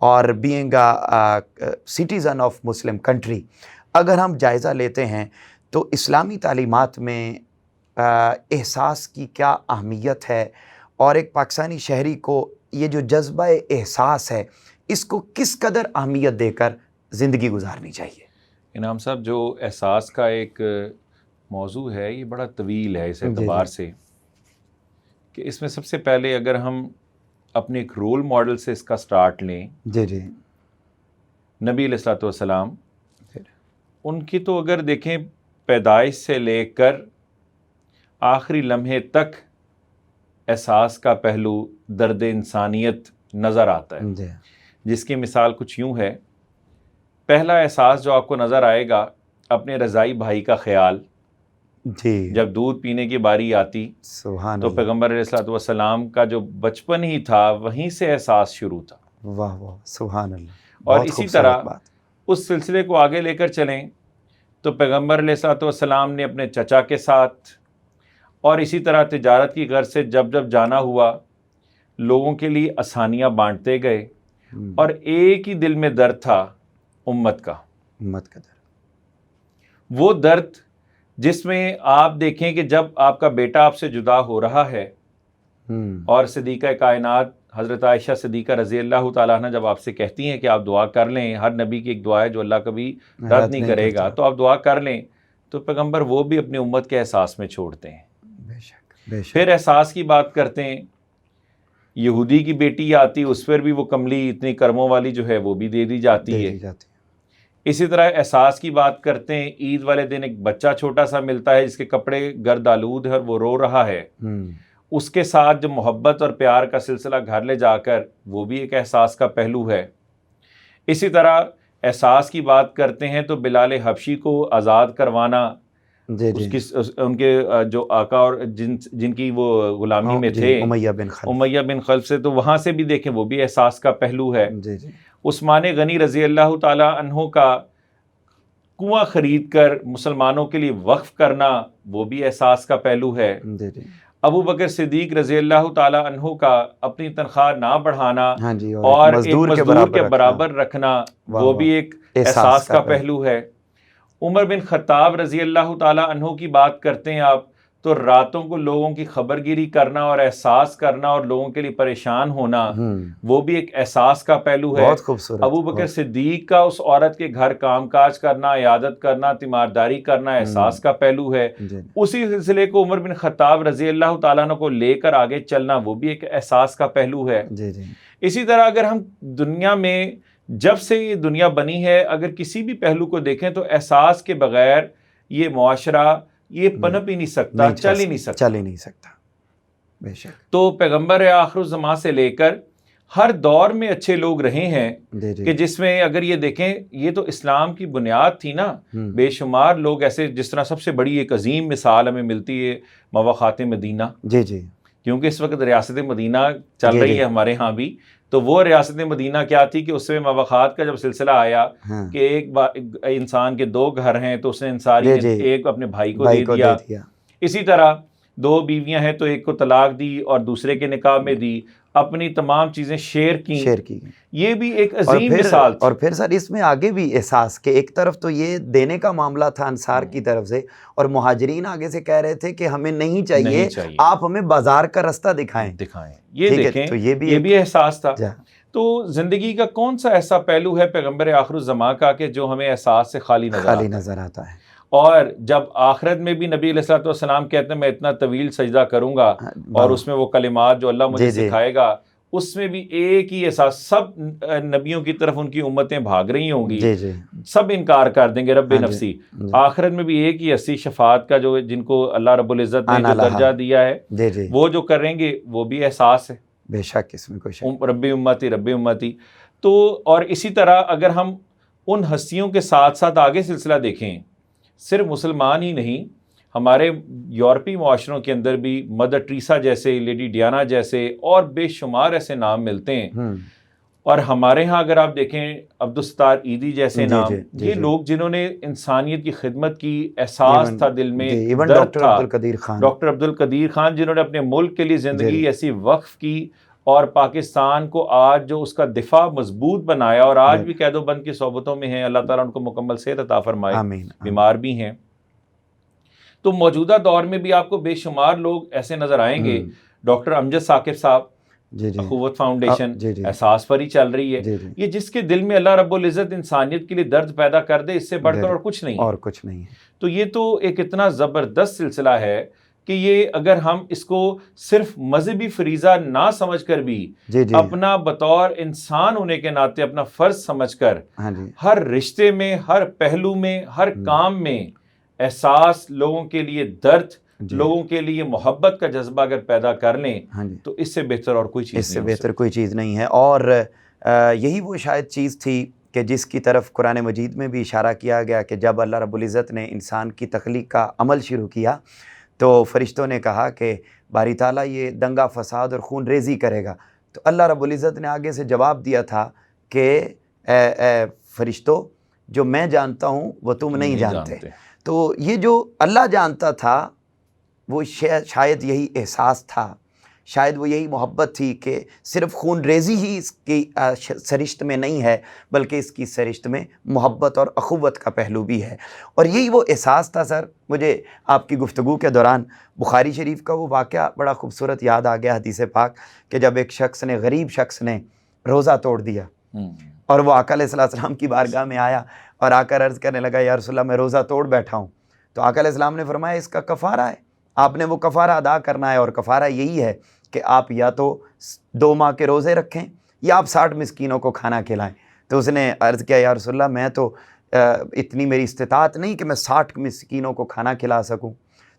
اور being citizen of Muslim country اگر ہم جائزہ لیتے ہیں تو اسلامی تعلیمات میں احساس کی کیا اہمیت ہے، اور ایک پاکستانی شہری کو یہ جو جذبہ احساس ہے اس کو کس قدر اہمیت دے کر زندگی گزارنی چاہیے؟ انعام صاحب، جو احساس کا ایک موضوع ہے یہ بڑا طویل ہے اس اعتبار سے کہ اس میں سب سے پہلے اگر ہم اپنے ایک رول ماڈل سے اس کا سٹارٹ لیں، جی جی، نبی علیہ الصلوۃ والسلام، ان کی تو اگر دیکھیں پیدائش سے لے کر آخری لمحے تک احساس کا پہلو درد انسانیت نظر آتا ہے، جی جس کی مثال کچھ یوں ہے۔ پہلا احساس جو آپ کو نظر آئے گا اپنے رضائی بھائی کا خیال، جی، جب دودھ پینے کی باری آتی سبحان تو اللہ، پیغمبر علیہ الصلوۃ والسلام کا جو بچپن ہی تھا وہیں سے احساس شروع تھا۔ واہ واہ، سبحان اللہ، اور بہت اسی خوبصورت طرح بات۔ اس سلسلے کو آگے لے کر چلیں تو پیغمبر علیہ الصلوۃ والسلام نے اپنے چچا کے ساتھ اور اسی طرح تجارت کی غرض سے جب جب جانا ہوا لوگوں کے لیے آسانیاں بانٹتے گئے، اور ایک ہی دل میں درد تھا امت کا، امت کا درد، وہ درد جس میں آپ دیکھیں کہ جب آپ کا بیٹا آپ سے جدا ہو رہا ہے اور صدیقہ کائنات حضرت عائشہ صدیقہ رضی اللہ تعالیٰ عنہ جب آپ سے کہتی ہیں کہ آپ دعا کر لیں، ہر نبی کی ایک دعا ہے جو اللہ کبھی رد نہیں کرے گا، تو آپ دعا کر لیں، تو پیغمبر وہ بھی اپنی امت کے احساس میں چھوڑتے ہیں۔ بے شک بے شک، پھر احساس کی بات کرتے ہیں، یہودی کی بیٹی آتی اس پر بھی وہ کملی اتنی کرموں والی جو ہے وہ بھی دے دی جاتی ہے۔ اسی طرح احساس کی بات کرتے ہیں، عید والے دن ایک بچہ چھوٹا سا ملتا ہے جس کے کپڑے گرد آلود ہے اور وہ رو رہا ہے، اس کے ساتھ جو محبت اور پیار کا سلسلہ گھر لے جا کر، وہ بھی ایک احساس کا پہلو ہے۔ اسی طرح احساس کی بات کرتے ہیں تو بلال حبشی کو آزاد کروانا، ان کے جو آقا اور جن کی وہ غلامی میں تھے، امیہ بن خلف سے، تو وہاں سے بھی دیکھیں وہ بھی احساس کا پہلو ہے۔ عثمان غنی رضی اللہ تعالی عنہ کا کنواں خرید کر مسلمانوں کے لیے وقف کرنا، وہ بھی احساس کا پہلو ہے۔ ابو بکر صدیق رضی اللہ تعالی عنہ کا اپنی تنخواہ نہ بڑھانا اور ایک مزدور کے برابر رکھنا، وہ بھی ایک احساس کا پہلو ہے۔ عمر بن خطاب رضی اللہ تعالی عنہ کی بات کرتے ہیں آپ تو راتوں کو لوگوں کی خبر گیری کرنا اور احساس کرنا اور لوگوں کے لیے پریشان ہونا، وہ بھی ایک احساس کا پہلو ہے۔ بہت خوبصورت۔ ابو بکر صدیق کا اس عورت کے گھر کام کاج کرنا، عیادت کرنا، تیمارداری کرنا احساس کا پہلو ہے۔ اسی سلسلے کو عمر بن خطاب رضی اللہ تعالیٰ عنہ کو لے کر آگے چلنا، وہ بھی ایک احساس کا پہلو ہے۔ اسی طرح اگر ہم دنیا میں جب سے یہ دنیا بنی ہے اگر کسی بھی پہلو کو دیکھیں تو احساس کے بغیر یہ معاشرہ یہ پنپ ہی نہیں سکتا، چل ہی نہیں سکتا۔ بے شک۔ تو پیغمبر آخر الزمان سے لے کر ہر دور میں اچھے لوگ رہے ہیں کہ جس میں اگر یہ دیکھیں یہ تو اسلام کی بنیاد تھی نا، بے شمار لوگ ایسے، جس طرح سب سے بڑی ایک عظیم مثال ہمیں ملتی ہے مواخات مدینہ، کیونکہ اس وقت ریاست مدینہ چل رہی ہے ہمارے ہاں بھی، تو وہ ریاست مدینہ کیا تھی کہ اس میں مواخات کا جب سلسلہ آیا کہ ایک انسان کے دو گھر ہیں تو اس نے انصاری نے ایک اپنے بھائی کو دے دیا۔ اسی طرح دو بیویاں ہیں تو ایک کو طلاق دی اور دوسرے کے نکاح میں دی، اپنی تمام چیزیں شیئر کی، یہ بھی ایک عظیم مثال تھی۔ اور پھر سر اس میں آگے بھی احساس کہ ایک طرف تو یہ دینے کا معاملہ تھا انصار کی طرف سے، اور مہاجرین آگے سے کہہ رہے تھے کہ ہمیں نہیں چاہیے، آپ ہمیں بازار کا رستہ دکھائیں۔ یہ دیکھیں، یہ بھی احساس تھا۔ تو زندگی کا کون سا ایسا پہلو ہے پیغمبر آخر الزمان کا کہ جو ہمیں احساس سے خالی نظر آتا ہے؟ اور جب آخرت میں بھی نبی علیہ الصلوۃ والسلام کہتے ہیں میں اتنا طویل سجدہ کروں گا اور اس میں وہ کلمات جو اللہ مجھے سکھائے گا، اس میں بھی ایک ہی احساس، سب نبیوں کی طرف ان کی امتیں بھاگ رہی ہوں گی، سب انکار کر دیں گے رب نفسی۔ آخرت میں بھی ایک ہی ہستی شفاعت کا جو جن کو اللہ رب العزت نے جو درجہ دیا ہے وہ جو کریں گے وہ بھی احساس ہے۔ بے شک، اس میں کوئی شک۔ رب امتی۔ تو اور اسی طرح اگر ہم ان ہستیوں کے ساتھ ساتھ آگے سلسلہ دیکھیں، صرف مسلمان ہی نہیں، ہمارے یورپی معاشروں کے اندر بھی مدر ٹریسا جیسے، لیڈی ڈیانا جیسے اور بے شمار ایسے نام ملتے ہیں۔ اور ہمارے ہاں اگر آپ دیکھیں عبدالستار ایدی جیسے نام، یہ لوگ جنہوں نے انسانیت کی خدمت کی، احساس تھا دل میں، درد تھا۔ ڈاکٹر عبد القدیر خان جنہوں نے اپنے ملک کے لیے زندگی ایسی وقف کی اور پاکستان کو آج جو اس کا دفاع مضبوط بنایا، اور آج بھی قید و بند کی صحبتوں میں ہیں، اللہ تعالیٰ ان کو مکمل صحت عطا فرمائے، آمین۔ بیمار بھی ہیں، تو موجودہ دور میں بھی آپ کو بے شمار لوگ ایسے نظر آئیں گے. ڈاکٹر امجد ثاقب صاحب، جی جی اخوت فاؤنڈیشن جی جی احساس پر ہی چل رہی ہے. جی جی یہ جس کے دل میں اللہ رب العزت انسانیت کے لیے درد پیدا کر دے، اس سے بڑھ کر اور کچھ نہیں ہے. اور کچھ نہیں ہے. تو یہ تو ایک اتنا زبردست سلسلہ ہے کہ یہ اگر ہم اس کو صرف مذہبی فریضہ نہ سمجھ کر بھی جی جی اپنا بطور انسان ہونے کے ناطے اپنا فرض سمجھ کر ہاں جی ہر رشتے میں، ہر پہلو میں، ہر کام میں احساس، لوگوں کے لیے درد، لوگوں کے لیے محبت کا جذبہ اگر پیدا کر لیں تو اس سے بہتر اور کوئی چیز نہیں، اس سے بہتر کوئی چیز نہیں ہے. اور یہی وہ شاید چیز تھی کہ جس کی طرف قرآن مجید میں بھی اشارہ کیا گیا کہ جب اللہ رب العزت نے انسان کی تخلیق کا عمل شروع کیا تو فرشتوں نے کہا کہ باری تعالیٰ یہ دنگا فساد اور خون ریزی کرے گا. تو اللہ رب العزت نے آگے سے جواب دیا تھا کہ اے فرشتوں، جو میں جانتا ہوں وہ تم نہیں جانتے. تو یہ جو اللہ جانتا تھا وہ شاید یہی احساس تھا، شاید وہ یہی محبت تھی کہ صرف خون ریزی ہی اس کی سرشت میں نہیں ہے، بلکہ اس کی سرشت میں محبت اور اخوت کا پہلو بھی ہے. اور یہی وہ احساس تھا. سر مجھے آپ کی گفتگو کے دوران بخاری شریف کا وہ واقعہ بڑا خوبصورت یاد آ گیا، حدیث پاک، کہ جب ایک شخص نے، غریب شخص نے روزہ توڑ دیا اور وہ آقا علیہ السلام کی بارگاہ میں آیا اور آ کر عرض کرنے لگا یا رسول اللہ میں روزہ توڑ بیٹھا ہوں. تو آقا علیہ السلام نے فرمایا اس کا کفارہ ہے، آپ نے وہ کفارہ ادا کرنا ہے، اور کفارہ یہی ہے کہ آپ یا تو 2 ماہ کے روزے رکھیں یا آپ 60 مسکینوں کو کھانا کھلائیں. تو اس نے عرض کیا یا رسول اللہ میں تو اتنی میری استطاعت نہیں کہ میں 60 مسکینوں کو کھانا کھلا سکوں.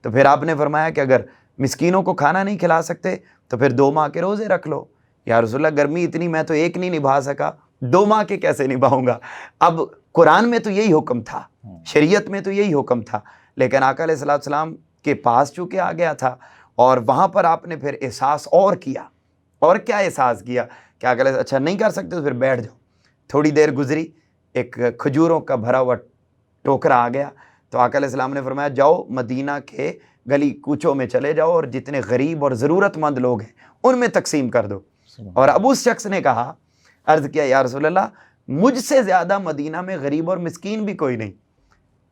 تو پھر آپ نے فرمایا کہ اگر مسکینوں کو کھانا نہیں کھلا سکتے تو پھر 2 ماہ کے روزے رکھ لو. یا رسول اللہ گرمی اتنی، میں تو ایک نہیں نبھا سکا، 2 ماہ کے کیسے نبھاؤں گا. اب قرآن میں تو یہی حکم تھا، شریعت میں تو یہی حکم تھا، لیکن آقا علیہ السلام کے پاس چونکہ آ گیا تھا اور وہاں پر آپ نے پھر احساس اور کیا. اور کیا احساس کیا کہ آقا علیہ اچھا نہیں کر سکتے تو پھر بیٹھ جاؤ. تھوڑی دیر گزری، ایک کھجوروں کا بھرا ہوا ٹوکرا آ گیا. تو آقا علیہ السلام نے فرمایا جاؤ مدینہ کے گلی کوچوں میں چلے جاؤ اور جتنے غریب اور ضرورت مند لوگ ہیں ان میں تقسیم کر دو. اور اب اس شخص نے کہا، عرض کیا یا رسول اللہ مجھ سے زیادہ مدینہ میں غریب اور مسکین بھی کوئی نہیں.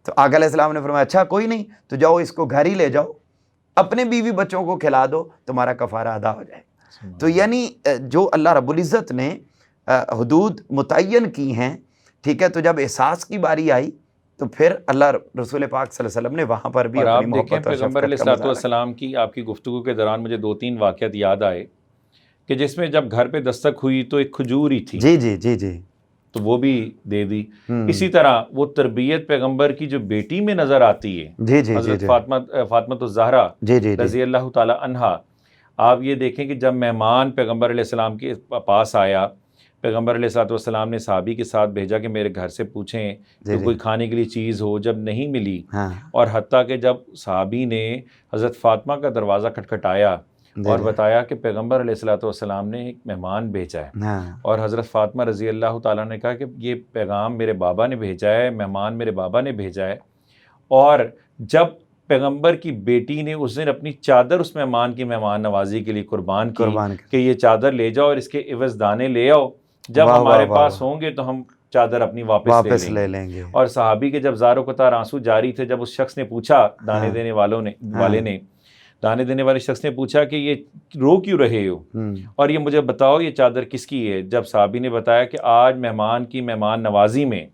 تو آقا علیہ السلام نے فرمایا اچھا کوئی نہیں، تو جاؤ اس کو گھر ہی لے جاؤ، اپنے بیوی بچوں کو کھلا دو، تمہارا کفارہ ادا ہو جائے. تو یعنی جو اللہ رب العزت نے حدود متعین کی ہیں، ٹھیک ہے، تو جب احساس کی باری آئی تو پھر اللہ رسول پاک صلی اللہ علیہ وسلم نے وہاں پر بھی اپنی محبت اور پیغمبر علیہ السلام کی آپ کی گفتگو کے دوران مجھے 2-3 واقعات یاد آئے کہ جس میں جب گھر پہ دستک ہوئی تو ایک کھجور ہی تھی، جی جی جی جی تو وہ بھی دے دی. اسی طرح وہ تربیت پیغمبر کی جو بیٹی میں نظر آتی ہے، جی جی حضرت فاطمہ الزہرا جی جی رضی اللہ تعالی عنہا، آپ یہ دیکھیں کہ جب مہمان پیغمبر علیہ السلام کے پاس آیا، پیغمبر علیہ السلام نے صحابی کے ساتھ بھیجا کہ میرے گھر سے پوچھیں کہ کوئی کھانے کے لیے چیز ہو. جب نہیں ملی، اور حتیٰ کہ جب صحابی نے حضرت فاطمہ کا دروازہ کھٹکھٹایا اور بتایا کہ پیغمبر علیہ السلام نے ایک مہمان بھیجا ہے، اور حضرت فاطمہ رضی اللہ تعالیٰ نے کہا کہ یہ پیغام میرے بابا نے بھیجا ہے، مہمان میرے بابا نے بھیجا ہے. اور جب پیغمبر کی بیٹی نے اس دن اپنی چادر اس مہمان کی مہمان نوازی کے لیے قربان کی کہ یہ چادر لے جاؤ اور اس کے عوض دانے لے آؤ، جب ہمارے پاس ہوں گے تو ہم چادر اپنی واپس لے لیں گے. اور صحابی کے جب زار و قطار آنسو جاری تھے، جب اس شخص نے پوچھا، دانے دینے والے شخص نے پوچھا کہ یہ رو کیوں رہے ہو اور یہ مجھے بتاؤ یہ چادر کس کی ہے. جب صحابی نے بتایا کہ آج مہمان کی مہمان نوازی میں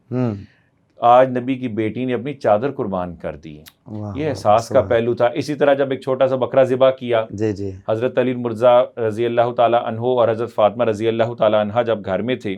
آج نبی کی بیٹی نے اپنی چادر قربان کر دی ہے، یہ احساس کا پہلو تھا. اسی طرح جب ایک چھوٹا سا بکرا ذبح کیا، حضرت علی مرزا رضی اللہ تعالی عنہ اور حضرت فاطمہ رضی اللہ تعالی عنہ جب گھر میں تھے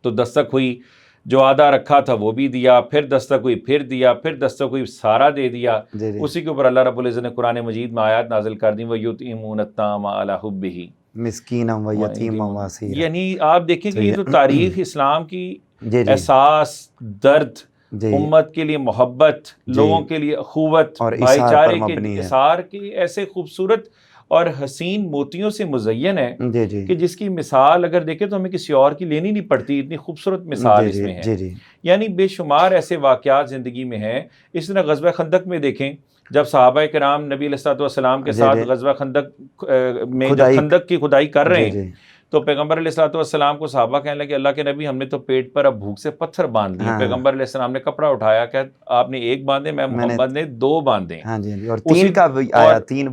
تو دستک ہوئی، جو آدھا رکھا تھا وہ بھی دیا، پھر دستک ہوئی پھر دیا، پھر دستک ہوئی سارا دے دیا. اسی کے اوپر اللہ رب العزت نے قرآن مجید میں آیات نازل کر دیں وَيُطْعِمُونَ الطَّعَامَ عَلَىٰ حُبِّهِ مسکینا و یتیما و اسیرا. یعنی آپ دیکھیں کہ یہ تو تاریخ اسلام کی احساس، درد، امت کے لیے محبت، لوگوں کے لیے اخوت، بھائی چارے کے اثار کی ایسے خوبصورت اور حسین موتیوں سے مزین ہے کہ جس کی مثال اگر دیکھیں تو ہمیں کسی اور کی لینی نہیں پڑتی، اتنی خوبصورت مثال اس میں ہے. یعنی بے شمار ایسے واقعات زندگی میں ہیں. اس طرح غزوہ خندق میں دیکھیں جب صحابہ کرام نبی علیہ الصلوۃ والسلام کے ساتھ غزوہ خندق میں جب خندق کی کھدائی کر رہے ہیں تو پیغمبر علیہ الصلوۃ والسلام کو صحابہ کہنے لگے اللہ کے نبی ہم نے تو پیٹ پر اب بھوک سے پتھر باندھ دیے. پیغمبر علیہ السلام نے کپڑا اٹھایا کہ آپ نے ایک باندھے, میں محمد نے 2 باندھے,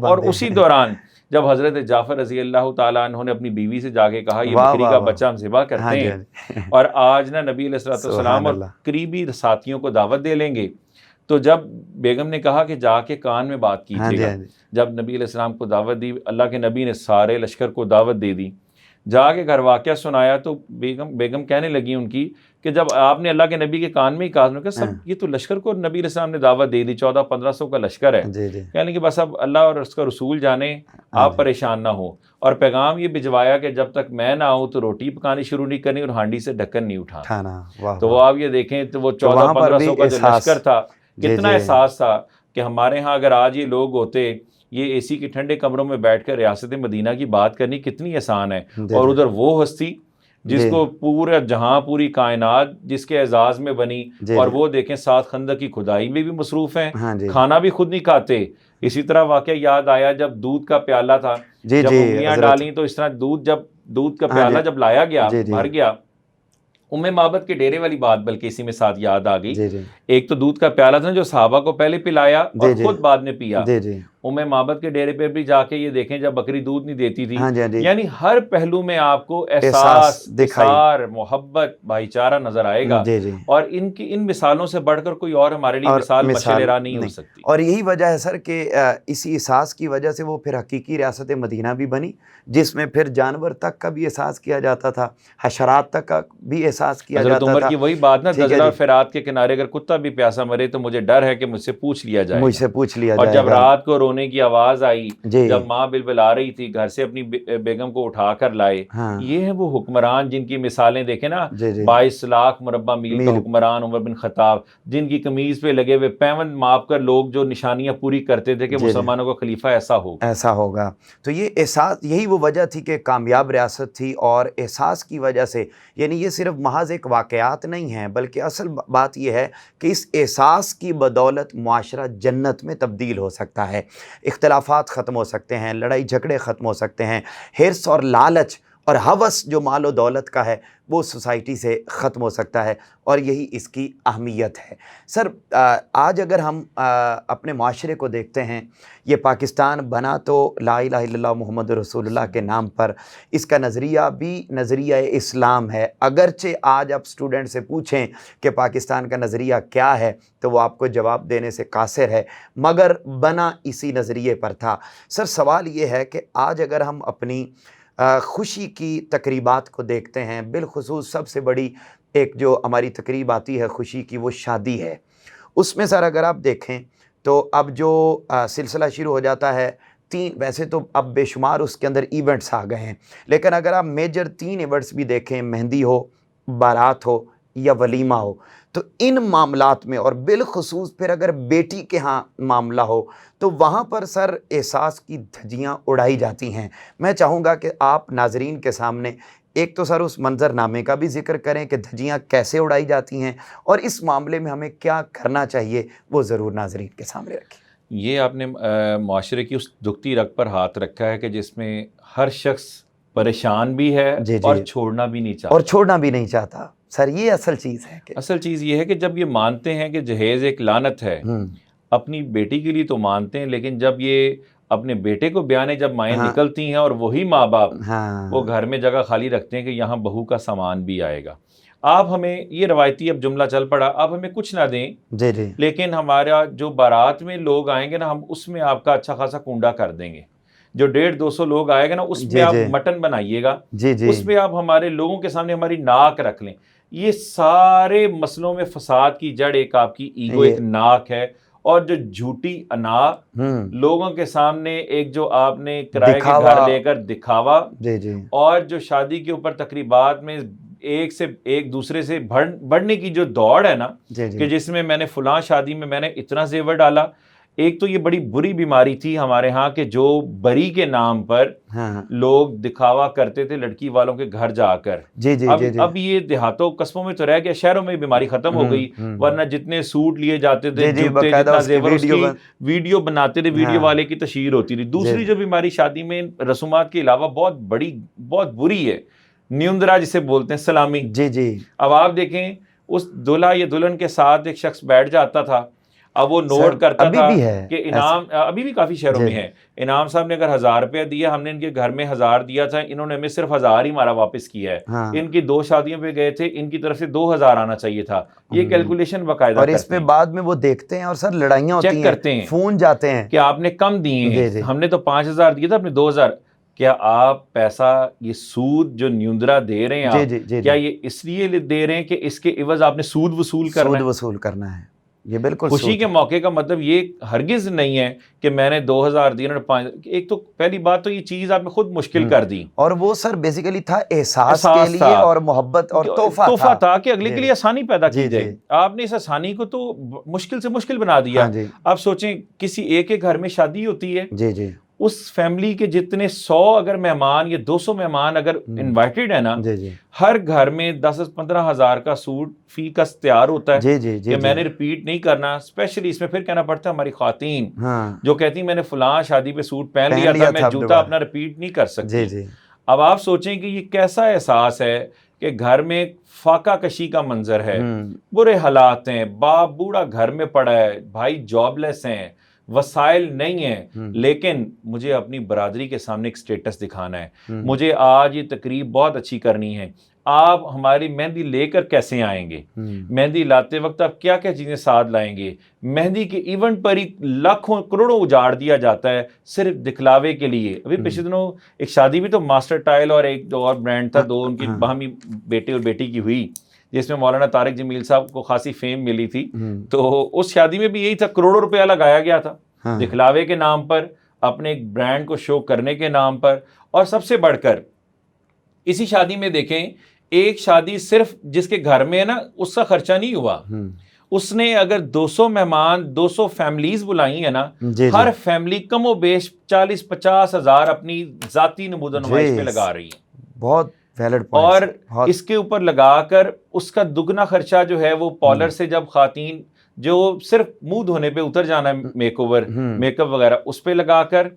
اور اسی دوران جب حضرت جعفر رضی اللہ تعالیٰ عنہ نے اپنی بیوی سے جا کے کہا یہ بکری کا بچہ ہم ذبح کرتے ہیں اور آج نا نبی علیہ الصلوۃ والسلام اور قریبی ساتھیوں کو دعوت دے لیں گے, تو جب بیگم نے کہا کہ جا کے کان میں بات کیجیے گا, جب نبی علیہ السلام کو دعوت دی, اللہ کے نبی نے سارے لشکر کو دعوت دے دی, جا کے گھر واقعہ سنایا تو بیگم کہنے لگی ان کی کہ جب آپ نے اللہ کے نبی کے کان میں ہی کہا کہ سب یہ تو لشکر کو نبی علیہ السلام نے دعوت دے دی, 1400-1500 کا لشکر ہے, کہنے کہ بس اب اللہ اور اس کا رسول جانے, آپ پریشان نہ ہو, اور پیغام یہ بھجوایا کہ جب تک میں نہ آؤں تو روٹی پکانی شروع نہیں کرنی اور ہانڈی سے ڈھکن نہیں اٹھانا. تو وہ آپ یہ دیکھیں تو وہ 1400-1500 کا جو لشکر تھا کتنا احساس تھا کہ ہمارے ہاں اگر آج یہ لوگ ہوتے, یہ اے سی کے ٹھنڈے کمروں میں بیٹھ کر ریاست مدینہ کی بات کرنی کتنی آسان ہے, اور ادھر وہ ہستی جس کو پورا جہاں پوری کائنات جس کے اعزاز میں بنی, اور وہ دیکھیں ساتھ خندق کی کھدائی میں بھی مصروف ہیں, کھانا بھی خود نہیں کھاتے. اسی طرح واقعہ یاد آیا جب دودھ کا پیالہ تھا, جب انگلیاں ڈالیں تو اس طرح دودھ کا پیالہ جب لایا گیا بھر گیا, ام معبد کے ڈیرے والی بات بلکہ اسی میں ساتھ یاد آ گئی. ایک تو دودھ کا پیالہ تھا جو صحابہ کو پہلے پلایا اور خود بعد میں پیا. ام معبد کے ڈیرے پہ بھی جا کے یہ دیکھیں جب بکری دودھ نہیں دیتی تھی, یعنی ہر پہلو میں آپ کو احساس, اثار, محبت, بھائی چارہ نظر آئے گا, اور ان مثالوں سے بڑھ کر کوئی اور ہمارے لیے مثال مشعل راہ نہیں ہو سکتی. اور یہی وجہ ہے سر کہ اسی احساس کی وجہ سے وہ پھر حقیقی ریاست مدینہ بھی بنی, جس میں پھر جانور تک کا بھی احساس کیا جاتا تھا, حشرات تک کا بھی احساس کیا جاتا تھا. عمر کی وہی بات نا, دجلہ اور فرات کے کنارے اگر کتا بھی پیاسا مرے تو مجھے ڈر ہے کہ مجھ سے پوچھ لیا جائے, اور جب رات کو رونے کی آواز آئی, جب ماں بلبلا رہی تھی, گھر سے اپنی بیگم کو اٹھا کر لائے. یہ ہیں وہ حکمران جن کی مثالیں دیکھیں نا, 22 لاکھ مربع میل کا حکمران عمر بن خطاب, جن کی قمیض پہ لگے ہوئے پیوند ماپ کر لوگ جو نشانیاں پوری کرتے تھے کہ مسلمانوں کا خلیفہ ایسا ہوگا. تو یہ احساس, یہی وہ وجہ تھی کہ کامیاب ریاست تھی, اور احساس کی وجہ سے, یعنی یہ صرف محض ایک واقعات نہیں ہیں بلکہ اصل بات یہ ہے کہ اس احساس کی بدولت معاشرہ جنت میں تبدیل ہو سکتا ہے, اختلافات ختم ہو سکتے ہیں, لڑائی جھگڑے ختم ہو سکتے ہیں, حرص اور لالچ اور ہوس جو مال و دولت کا ہے وہ سوسائٹی سے ختم ہو سکتا ہے, اور یہی اس کی اہمیت ہے. سر آج اگر ہم اپنے معاشرے کو دیکھتے ہیں, یہ پاکستان بنا تو لا الہ الا اللہ محمد رسول اللہ کے نام پر, اس کا نظریہ بھی نظریہ اسلام ہے. اگرچہ آج آپ اسٹوڈنٹ سے پوچھیں کہ پاکستان کا نظریہ کیا ہے تو وہ آپ کو جواب دینے سے قاصر ہے, مگر بنا اسی نظریے پر تھا. سر سوال یہ ہے کہ آج اگر ہم اپنی خوشی کی تقریبات کو دیکھتے ہیں, بالخصوص سب سے بڑی ایک جو ہماری تقریب آتی ہے خوشی کی, وہ شادی ہے. اس میں سر اگر آپ دیکھیں تو اب جو سلسلہ شروع ہو جاتا ہے, ویسے تو اب بے شمار اس کے اندر ایونٹس آ گئے ہیں, لیکن اگر آپ میجر 3 ایونٹس بھی دیکھیں, مہندی ہو, بارات ہو یا ولیمہ ہو, تو ان معاملات میں, اور بالخصوص پھر اگر بیٹی کے ہاں معاملہ ہو, تو وہاں پر سر احساس کی دھجیاں اڑائی جاتی ہیں. میں چاہوں گا کہ آپ ناظرین کے سامنے ایک تو سر اس منظر نامے کا بھی ذکر کریں کہ دھجیاں کیسے اڑائی جاتی ہیں, اور اس معاملے میں ہمیں کیا کرنا چاہیے وہ ضرور ناظرین کے سامنے رکھیں. یہ آپ نے معاشرے کی اس دکھتی رگ پر ہاتھ رکھا ہے کہ جس میں ہر شخص پریشان بھی ہے اور چھوڑنا بھی نہیں چاہتا. سر یہ اصل چیز ہے اصل چیز یہ ہے کہ جب یہ مانتے ہیں کہ جہیز ایک لعنت ہے, اپنی بیٹی کے لیے تو مانتے ہیں, لیکن جب یہ اپنے بیٹے کو بیانے جب مائیں نکلتی ہیں اور وہی ماں باپ وہ گھر میں جگہ خالی رکھتے ہیں کہ یہاں بہو کا سامان بھی آئے گا. آپ ہمیں یہ روایتی اب جملہ چل پڑا, آپ ہمیں کچھ نہ دیں, لیکن ہمارا جو بارات میں لوگ آئیں گے نا, ہم اس میں آپ کا اچھا خاصا کنڈا کر دیں گے. جو 150-200 لوگ آئے گا نا, اس میں آپ مٹن بنائیے گا, اس میں آپ ہمارے لوگوں کے سامنے ہماری ناک رکھ لیں. یہ سارے مسئلوں میں فساد کی جڑ ایک آپ کی ایگو, ایک ناک ہے, اور جو جھوٹی انا لوگوں کے سامنے ایک جو آپ نے کرائے کے گھر لے کر دکھاوا, اور جو شادی کے اوپر تقریبات میں ایک دوسرے سے بڑھنے کی جو دوڑ ہے نا, کہ جس میں نے فلاں شادی میں میں نے اتنا زیور ڈالا, ایک تو یہ بڑی بری بیماری تھی ہمارے ہاں کہ جو بری کے نام پر لوگ دکھاوا کرتے تھے لڑکی والوں کے گھر جا کر. اب یہ دیہاتوں قصبوں میں تو رہ گیا, شہروں میں بیماری ختم ہو گئی, ورنہ جتنے سوٹ لیے جاتے تھے, جوتے, جتنا زیور, اس کی ویڈیو بناتے تھے, ویڈیو والے کی تشہیر ہوتی تھی. دوسری جو بیماری شادی میں رسومات کے علاوہ بہت بری ہے, نیوندرا جسے بولتے ہیں, سلامی. اب آپ دیکھیں اس دلہا یا دلہن کے ساتھ ایک شخص بیٹھ جاتا تھا, اب وہ نوٹ کرتا تھا کہ انعام, ابھی بھی کافی شہروں میں ہے, انعام صاحب نے اگر 1000 روپیہ دیا, ہم نے ان کے گھر میں 1000 دیا تھا, انہوں نے ہمیں صرف 1000 ہی ہمارا واپس کیا ہے, ان کی 2 شادیوں پہ گئے تھے, ان کی طرف سے 2000 آنا چاہیے تھا. یہ کیلکولیشن باقاعدہ اور اس پہ بعد میں وہ دیکھتے ہیں اور سر لڑائیاں ہوتی ہیں, چیک کرتے ہیں, فون جاتے ہیں کہ آپ نے کم دیے ہیں, ہم نے تو 5000 دیے تھا, آپ نے 2000. کیا آپ پیسہ یہ سود جو نیوندرا دے رہے ہیں کیا یہ اس لیے دے رہے ہیں کہ اس کے عوض آپ نے سود وصول کرنا ہے؟ یہ بالکل خوشی کے موقع کا مطلب یہ ہرگز نہیں ہے کہ میں نے 2000 دیے اور 5. ایک تو پہلی بات تو یہ چیز آپ نے خود مشکل کر دی, اور وہ سر بیسیکلی تھا احساس کے لیے اور محبت اور تحفہ تھا کہ اگلے کے لیے آسانی پیدا کی جائے. آپ نے اس آسانی کو تو مشکل سے مشکل بنا دیا. آپ سوچیں کسی ایک کے گھر میں شادی ہوتی ہے, اس فیملی کے جتنے 100 اگر مہمان یا 200 مہمان اگر انوائٹڈ ہے نا, ہر گھر میں 10-15 ہزار کا سوٹ فی کس تیار ہوتا ہے کہ میں نے ریپیٹ نہیں کرنا. اسپیشلی اس میں پھر کہنا پڑتا ہے ہماری خواتین جو کہتی ہیں میں نے فلاں شادی پہ سوٹ پہن لیا تھا, میں جوتا اپنا ریپیٹ نہیں کر سکتی. اب آپ سوچیں کہ یہ کیسا احساس ہے کہ گھر میں فاقہ کشی کا منظر ہے, برے حالات ہیں, باپ بوڑھا گھر میں پڑا ہے, بھائی جاب لیس ہیں, وسائل نہیں ہیں, لیکن مجھے اپنی برادری کے سامنے ایک سٹیٹس دکھانا ہے, مجھے آج یہ تقریب بہت اچھی کرنی ہے. آپ ہماری مہندی لے کر کیسے آئیں گے, مہندی لاتے وقت آپ کیا کیا چیزیں ساتھ لائیں گے, مہندی کے ایونٹ پر ہی لاکھوں کروڑوں اجاڑ دیا جاتا ہے صرف دکھلاوے کے لیے. ابھی پچھلے دنوں ایک شادی بھی تو ماسٹر ٹائل اور ایک دو اور برانڈ تھا, 2 ان کی باہمی بیٹے اور بیٹی کی ہوئی, جس میں مولانا طارق جمیل صاحب کو خاصی فیم ملی تھی. تو اس شادی میں بھی یہی تھا, کروڑوں روپیہ لگایا گیا تھا دکھلاوے کے نام پر, اپنے ایک برانڈ کو شو کرنے کے نام پر. اور سب سے بڑھ کر اسی شادی میں دیکھیں, ایک شادی صرف جس کے گھر میں ہے نا اس کا خرچہ نہیں ہوا, اس نے اگر 200 مہمان 200 فیملیز بلائی ہیں نا, ہر فیملی کم و بیش 40-50 ہزار اپنی ذاتی نمود و نمائش پہ لگا رہی ہے. بہت ویلڈ پوائنٹ. اور اس کے اوپر لگا کر اس کا دگنا خرچہ جو ہے وہ پارلر سے جب خواتین جو صرف منہ دھونے پہ اتر جانا ہے, میک اوور میک اپ وغیرہ, اس پہ لگا کر,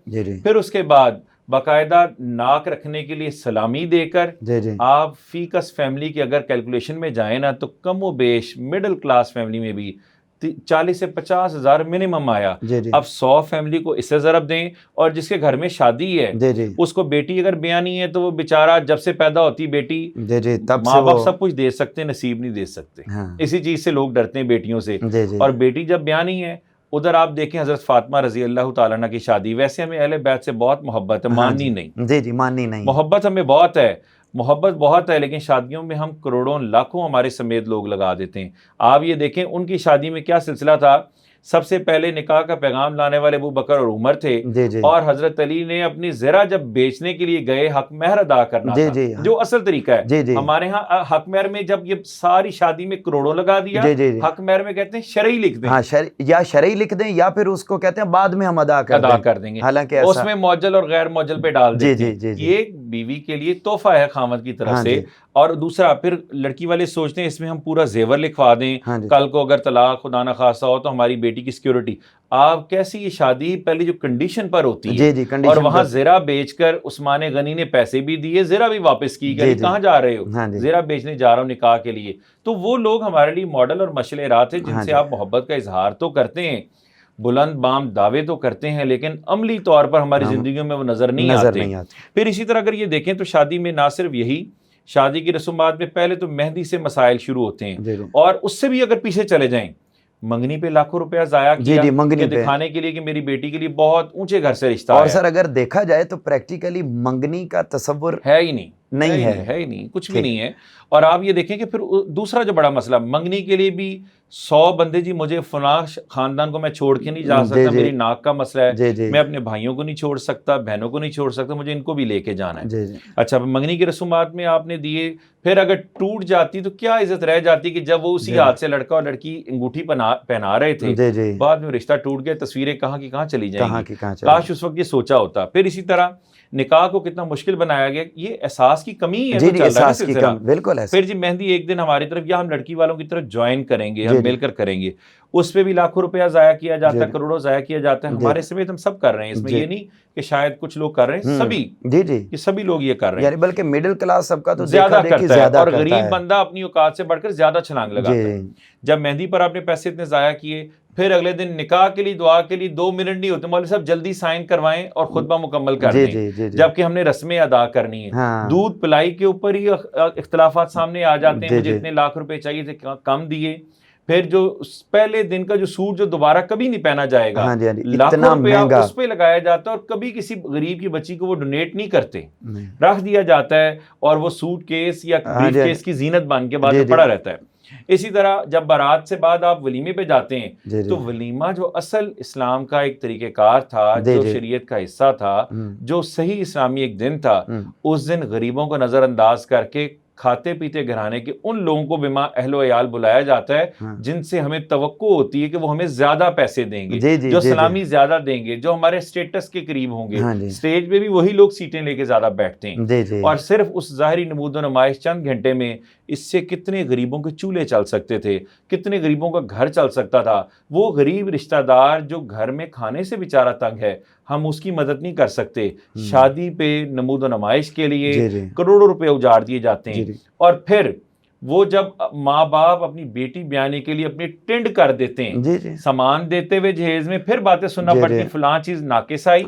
پھر اس کے بعد باقاعدہ ناک رکھنے کے لیے سلامی دے کر, آپ فی کس فیملی کی اگر کیلکولیشن میں جائیں نا تو کم و بیش مڈل کلاس فیملی میں بھی 40 سے 50 ہزار منیمم آیا. اب 100 فیملی کو اس سے ضرب دیں, اور جس کے گھر میں شادی ہے اس کو بیٹی اگر بیانی ہے تو وہ بیچارہ جب سے پیدا ہوتی بیٹی, ماں باپ سب کچھ دے سکتے, نصیب نہیں دے سکتے. اسی چیز سے لوگ ڈرتے ہیں بیٹیوں سے. اور بیٹی جب بیانی ہے, ادھر آپ دیکھیں حضرت فاطمہ رضی اللہ تعالیٰ عنہ کی شادی, ویسے ہمیں اہل بیت سے بہت محبت ہے, ماننی نہیں, محبت ہمیں بہت ہے, محبت بہت ہے, لیکن شادیوں میں ہم کروڑوں لاکھوں ہمارے سمیت لوگ لگا دیتے ہیں. آپ یہ دیکھیں ان کی شادی میں کیا سلسلہ تھا. سب سے پہلے نکاح کا پیغام لانے والے ابو بکر اور عمر تھے, اور حضرت علی نے اپنی زرہ جب بیچنے کے لیے گئے حق مہر ادا کرنا تھا, جو اصل طریقہ ہے. ہمارے ہاں حق مہر میں جب یہ ساری شادی میں کروڑوں لگا دیا, حق مہر میں کہتے ہیں شرعی لکھ دیں, یا شرعی لکھ دیں, یا پھر اس کو کہتے ہیں بعد میں ہم ادا کر دیں گے, حالانکہ اس میں موجل اور غیر موجل پہ ڈال دیتے ہیں. یہ بیوی کے لیے تحفہ ہے خامد کی طرف سے. اور دوسرا پھر لڑکی والے سوچتے ہیں اس میں ہم پورا زیور لکھوا دیں, کل کو اگر طلاق خدا نہ خواستہ ہو تو ہماری بیٹی کی سیکیورٹی. آپ کیسی یہ شادی پہلے جو کنڈیشن پر ہوتی ہے, اور وہاں زیرہ بیچ کر عثمان غنی نے پیسے بھی دیے, زیرہ بھی واپس کی گئی, کہاں جا رہے ہو, زیرہ بیچنے جا رہا ہوں نکاح کے لیے. تو وہ لوگ ہمارے لیے ماڈل اور مشعل راہ ہیں جن سے آپ محبت کا اظہار تو کرتے ہیں, بلند بام دعوے تو کرتے ہیں, لیکن عملی طور پر ہماری زندگیوں میں وہ نظر نہیں آتے. پھر اسی طرح اگر یہ دیکھیں تو شادی میں نہ صرف یہی, شادی کی رسومات میں پہلے تو مہندی سے مسائل شروع ہوتے ہیں, اور اس سے بھی اگر پیچھے چلے جائیں, منگنی پہ لاکھوں روپیہ ضائع کیا کہ دکھانے کے لیے کہ میری بیٹی کے لیے بہت اونچے گھر سے رشتہ ہے. اور سر اگر دیکھا جائے تو پریکٹیکلی منگنی کا تصور ہے ہی نہیں, کچھ بھی نہیں ہے. اور آپ یہ دیکھیں کہ پھر دوسرا جو بڑا مسئلہ, منگنی کے لیے بھی 100 بندے جی مجھے فلاں خاندان کو میں چھوڑ کے نہیں جا سکتا, میری ناک کا مسئلہ ہے, میں اپنے بھائیوں کو نہیں چھوڑ سکتا, بہنوں کو نہیں چھوڑ سکتا, مجھے ان کو بھی لے کے جانا ہے. اچھا منگنی کی رسومات میں آپ نے دیے, پھر اگر ٹوٹ جاتی تو کیا عزت رہ جاتی کہ جب وہ اسی ہاتھ سے لڑکا اور لڑکی انگوٹھی پہنا رہے تھے, بعد میں رشتہ ٹوٹ گیا, تصویریں کہاں کی کہاں چلی جائیں گی. کاش اس وقت یہ سوچا ہوتا. پھر اسی طرح نکاح کو کتنا مشکل بنایا گیا, یہ احساس کی کمی ہے تو چل رہا ہے سلسلہ. بالکل. پھر جی مہندی ایک دن ہماری طرف یا ہم لڑکی والوں کی طرف جوائن کریں گے, ہم مل کر کریں گے, اس پہ بھی لاکھوں روپیہ ضائع کیا جاتا ہے, کروڑوں ضائع کیا جاتا ہے. ہمارے سمیت ہم سب کر رہے ہیں, اس میں یہ نہیں کہ شاید کچھ لوگ کر رہے ہیں, سبھی کہ سبھی لوگ یہ کر رہے ہیں, بلکہ مڈل کلاس سب کا تو زیادہ کرتا ہے, اور غریب بندہ اپنی اوقات سے بڑھ کر زیادہ چھلانگ لگاتا ہے. جب مہندی پر آپ نے پیسے اتنے ضائع کیے, پھر اگلے دن نکاح کے لیے دعا کے لیے 2 منٹ نہیں ہوتے, مولوی صاحب جلدی سائن کروائیں اور خطبہ مکمل کر دیں, جبکہ ہم نے رسمیں ادا کرنی ہیں. دودھ پلائی کے اوپر ہی اختلافات سامنے آ جاتے ہیں, مجھے اتنے لاکھ روپے چاہیے تھے, کم دیے. پھر جو پہلے دن کا جو سوٹ جو دوبارہ کبھی نہیں پہنا جائے گا, لاکھوں روپیہ اس پہ لگایا جاتا ہے, اور کبھی کسی غریب کی بچی کو وہ ڈونیٹ نہیں کرتے, رکھ دیا جاتا ہے, اور وہ سوٹ کیس یا بریف کیس کی زینت بن کے بعد میں پڑا رہتا ہے. اسی طرح جب بارات سے بعد آپ ولیمے پہ جاتے ہیں تو ولیمہ جو اصل اسلام کا ایک طریقہ کار تھا, جو شریعت کا حصہ تھا, جو صحیح اسلامی ایک دن تھا, اس دن غریبوں کو نظر انداز کر کے کھاتے پیتے گھرانے کے ان لوگوں کو بما اہل و عیال بلایا جاتا ہے جن سے ہمیں توقع ہوتی ہے کہ وہ ہمیں زیادہ پیسے دیں گے, جو سلامی زیادہ دیں گے, جو ہمارے سٹیٹس کے قریب ہوں گے. سٹیج پہ بھی وہی لوگ سیٹیں لے کے زیادہ بیٹھتے ہیں, اور صرف اس ظاہری نمود و نمائش چند گھنٹے میں اس سے کتنے غریبوں کے چولہے چل سکتے تھے, کتنے غریبوں کا گھر چل سکتا تھا. وہ غریب رشتہ دار جو گھر میں کھانے سے بیچارہ تنگ ہے, ہم اس کی مدد نہیں کر سکتے. شادی پہ نمود و نمائش کے لیے کروڑوں روپے اجاڑ دیے جاتے ہیں, اور پھر وہ جب ماں باپ اپنی بیٹی بیانے کے لیے اپنی ٹنڈ کر دیتے ہیں, سامان دیتے ہوئے جہیز میں, پھر باتیں سننا پڑتی ہیں, فلاں چیز ناقص آئی,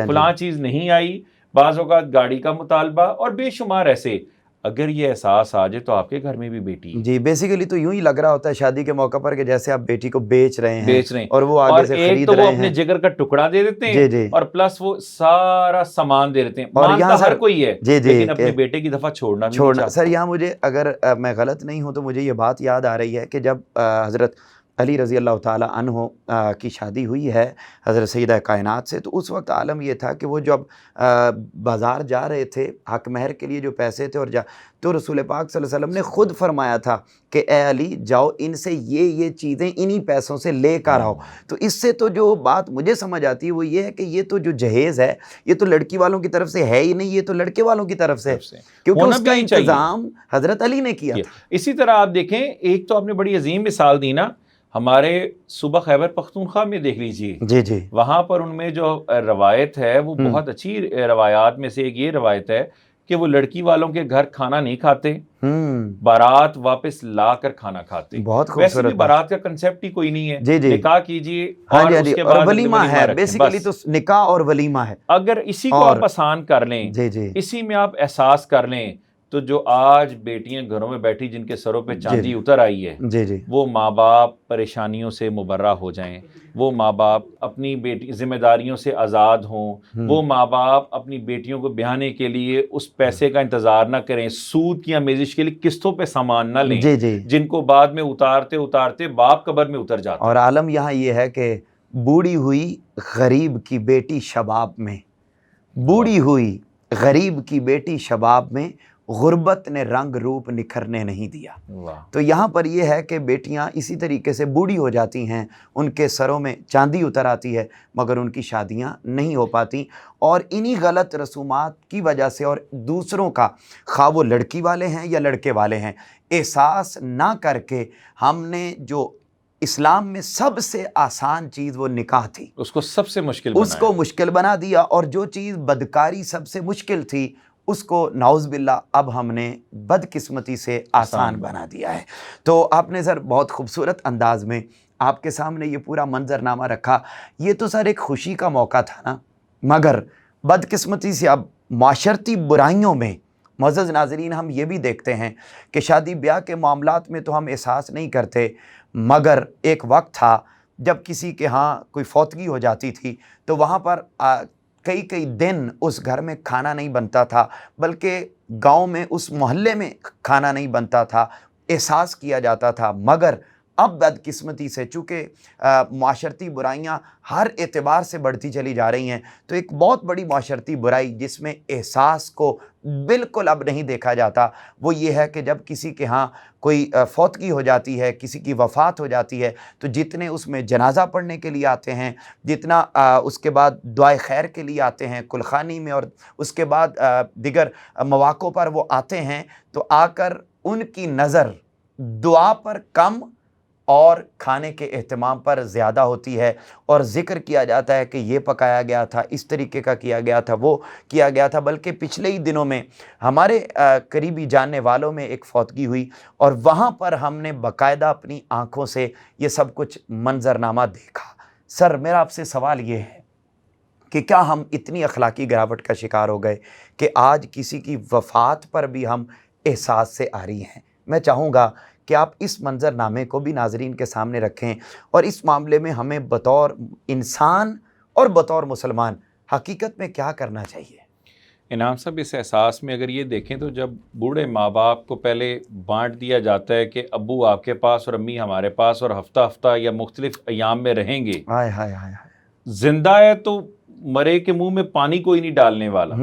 فلاں چیز نہیں آئی, بعض اوقات گاڑی کا مطالبہ, اور بے شمار ایسے. اگر یہ احساس آ جائے تو آپ کے گھر میں بھی بیٹی بیسیکلی تو یوں ہی لگ رہا ہوتا ہے شادی کے موقع پر کہ جیسے آپ بیٹی کو بیچ رہے ہیں اور وہ آگے سے خرید رہے ہیں, تو وہ اپنے جگر کا ٹکڑا دے دیتے ہیں, اور پلس وہ سارا سامان دے دیتے ہیں. مانتا ہر کوئی ہے, لیکن اپنے بیٹے کی دفعہ چھوڑنا. سر یہاں مجھے, اگر میں غلط نہیں ہوں تو مجھے یہ بات یاد آ رہی ہے کہ جب حضرت علی رضی اللہ تعالیٰ عنہ کی شادی ہوئی ہے حضرت سیدہ کائنات سے, تو اس وقت عالم یہ تھا کہ وہ جب بازار جا رہے تھے حق مہر کے لیے جو پیسے تھے, اور تو رسول پاک صلی اللہ علیہ وسلم نے خود فرمایا تھا کہ اے علی جاؤ ان سے یہ چیزیں انہی پیسوں سے لے کر آؤ. تو اس سے تو جو بات مجھے سمجھ آتی ہے وہ یہ ہے کہ یہ تو جو جہیز ہے یہ تو لڑکی والوں کی طرف سے ہے ہی نہیں, یہ تو لڑکے والوں کی طرف سے, کیونکہ اس کا انتظام حضرت علی نے کیا تھا. اسی طرح آپ دیکھیں, ایک تو آپ نے بڑی عظیم مثال دی نا, ہمارے صوبہ خیبر پختونخوا میں دیکھ لیجئے, وہاں پر ان میں جو روایت ہے وہ بہت اچھی روایات میں سے ایک یہ روایت ہے کہ وہ لڑکی والوں کے گھر کھانا نہیں کھاتے, بارات واپس لا کر کھانا کھاتے. بہت ویسے بھی بارات کا کنسیپٹ ہی کوئی نہیں ہے, نکاح کیجئے اور اس کے بعد ولیمہ ہے, بیسیکلی تو نکاح اور ولیمہ ہے. اگر اسی کو آپ آسان کر لیں, اسی میں آپ احساس کر لیں, تو جو آج بیٹیاں گھروں میں بیٹھی جن کے سروں پہ چاندی اتر آئی ہے, وہ ماں باپ پریشانیوں سے مبرہ ہو جائیں, وہ ماں باپ اپنی بیٹی ذمہ داریوں سے آزاد ہوں, وہ ماں باپ اپنی بیٹیوں کو بیاہنے کے لیے اس پیسے کا انتظار نہ کریں, سود کی آمیزش کے لیے قسطوں پہ سامان نہ لیں, جن کو بعد میں اتارتے باپ قبر میں اتر جاتا. اور عالم یہاں یہ ہے کہ بوڑھی ہوئی غریب کی بیٹی شباب میں, بوڑھی ہوئی غریب کی بیٹی شباب میں, غربت نے رنگ روپ نکھرنے نہیں دیا. تو یہاں پر یہ ہے کہ بیٹیاں اسی طریقے سے بوڑھی ہو جاتی ہیں, ان کے سروں میں چاندی اتر آتی ہے, مگر ان کی شادیاں نہیں ہو پاتی. اور انہی غلط رسومات کی وجہ سے, اور دوسروں کا خواہ وہ لڑکی والے ہیں یا لڑکے والے ہیں, احساس نہ کر کے ہم نے جو اسلام میں سب سے آسان چیز وہ نکاح تھی, اس کو سب سے مشکل بنا دیا. اور جو چیز بدکاری سب سے مشکل تھی اس کو نعوذ باللہ اب ہم نے بدقسمتی سے آسان بنا دیا ہے. تو آپ نے سر بہت خوبصورت انداز میں آپ کے سامنے یہ پورا منظرنامہ رکھا. یہ تو سر ایک خوشی کا موقع تھا نا, مگر بدقسمتی سے اب معاشرتی برائیوں میں معزز ناظرین ہم یہ بھی دیکھتے ہیں کہ شادی بیاہ کے معاملات میں تو ہم احساس نہیں کرتے, مگر ایک وقت تھا جب کسی کے ہاں کوئی فوتگی ہو جاتی تھی تو وہاں پر کئی دن اس گھر میں کھانا نہیں بنتا تھا, بلکہ گاؤں میں اس محلے میں کھانا نہیں بنتا تھا, احساس کیا جاتا تھا. مگر اب بدقسمتی سے چونکہ معاشرتی برائیاں ہر اعتبار سے بڑھتی چلی جا رہی ہیں، تو ایک بہت بڑی معاشرتی برائی جس میں احساس کو بالکل اب نہیں دیکھا جاتا، وہ یہ ہے کہ جب کسی کے ہاں کوئی فوتگی ہو جاتی ہے، کسی کی وفات ہو جاتی ہے، تو جتنے اس میں جنازہ پڑھنے کے لیے آتے ہیں، جتنا اس کے بعد دعائے خیر کے لیے آتے ہیں کلخانی میں، اور اس کے بعد دیگر مواقع پر وہ آتے ہیں، تو آ کر ان کی نظر دعا پر کم اور کھانے کے اہتمام پر زیادہ ہوتی ہے، اور ذکر کیا جاتا ہے کہ یہ پکایا گیا تھا، اس طریقے کا کیا گیا تھا، وہ کیا گیا تھا۔ بلکہ پچھلے ہی دنوں میں ہمارے قریبی جاننے والوں میں ایک فوتگی ہوئی، اور وہاں پر ہم نے باقاعدہ اپنی آنکھوں سے یہ سب کچھ منظرنامہ دیکھا۔ سر میرا آپ سے سوال یہ ہے کہ کیا ہم اتنی اخلاقی گراوٹ کا شکار ہو گئے کہ آج کسی کی وفات پر بھی ہم احساس سے عاری ہیں؟ میں چاہوں گا کہ آپ اس منظر نامے کو بھی ناظرین کے سامنے رکھیں، اور اس معاملے میں ہمیں بطور انسان اور بطور مسلمان حقیقت میں کیا کرنا چاہیے؟ انعام صاحب، اس احساس میں اگر یہ دیکھیں تو جب بوڑھے ماں باپ کو پہلے بانٹ دیا جاتا ہے کہ ابو آپ کے پاس اور امی ہمارے پاس، اور ہفتہ ہفتہ یا مختلف ایام میں رہیں گے، ہائے ہائے ہائے زندہ ہے تو مرے کے منہ میں پانی کوئی نہیں ڈالنے والا،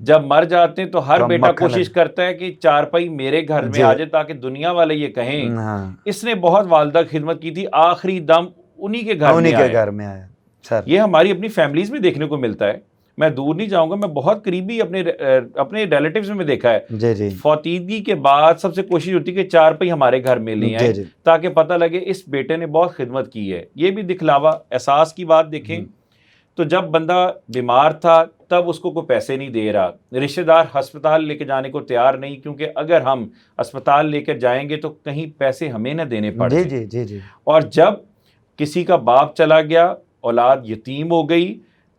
جب مر جاتے ہیں تو ہر تو بیٹا مکھن کوشش کرتا ہے کہ چارپائی میرے گھر میں جی آ جائے تاکہ دنیا والے یہ کہیں ہاں اس نے بہت والدہ خدمت کی تھی، آخری دم انہی کے گھر انہی میں کے آیا۔ گھر میں آیا سر۔ یہ ہماری اپنی فیملیز میں دیکھنے کو ملتا ہے، میں دور نہیں جاؤں گا، میں بہت قریبی اپنے ریلیٹیوز میں دیکھا ہے، جی جی فوتیدگی کے بعد سب سے کوشش ہوتی ہے کہ چارپائی ہمارے گھر میں لے آئیں جی جی تاکہ پتہ لگے اس بیٹے نے بہت خدمت کی ہے۔ یہ بھی دکھلاوا احساس کی بات دیکھیں تو جب بندہ بیمار تھا تب اس کو کوئی پیسے نہیں دے رہا، رشتہ دار ہسپتال لے کے جانے کو تیار نہیں، کیونکہ اگر ہم ہسپتال لے کر جائیں گے تو کہیں پیسے ہمیں نہ دینے پڑ جی جائیں۔ جی جی جی اور جب کسی کا باپ چلا گیا، اولاد یتیم ہو گئی،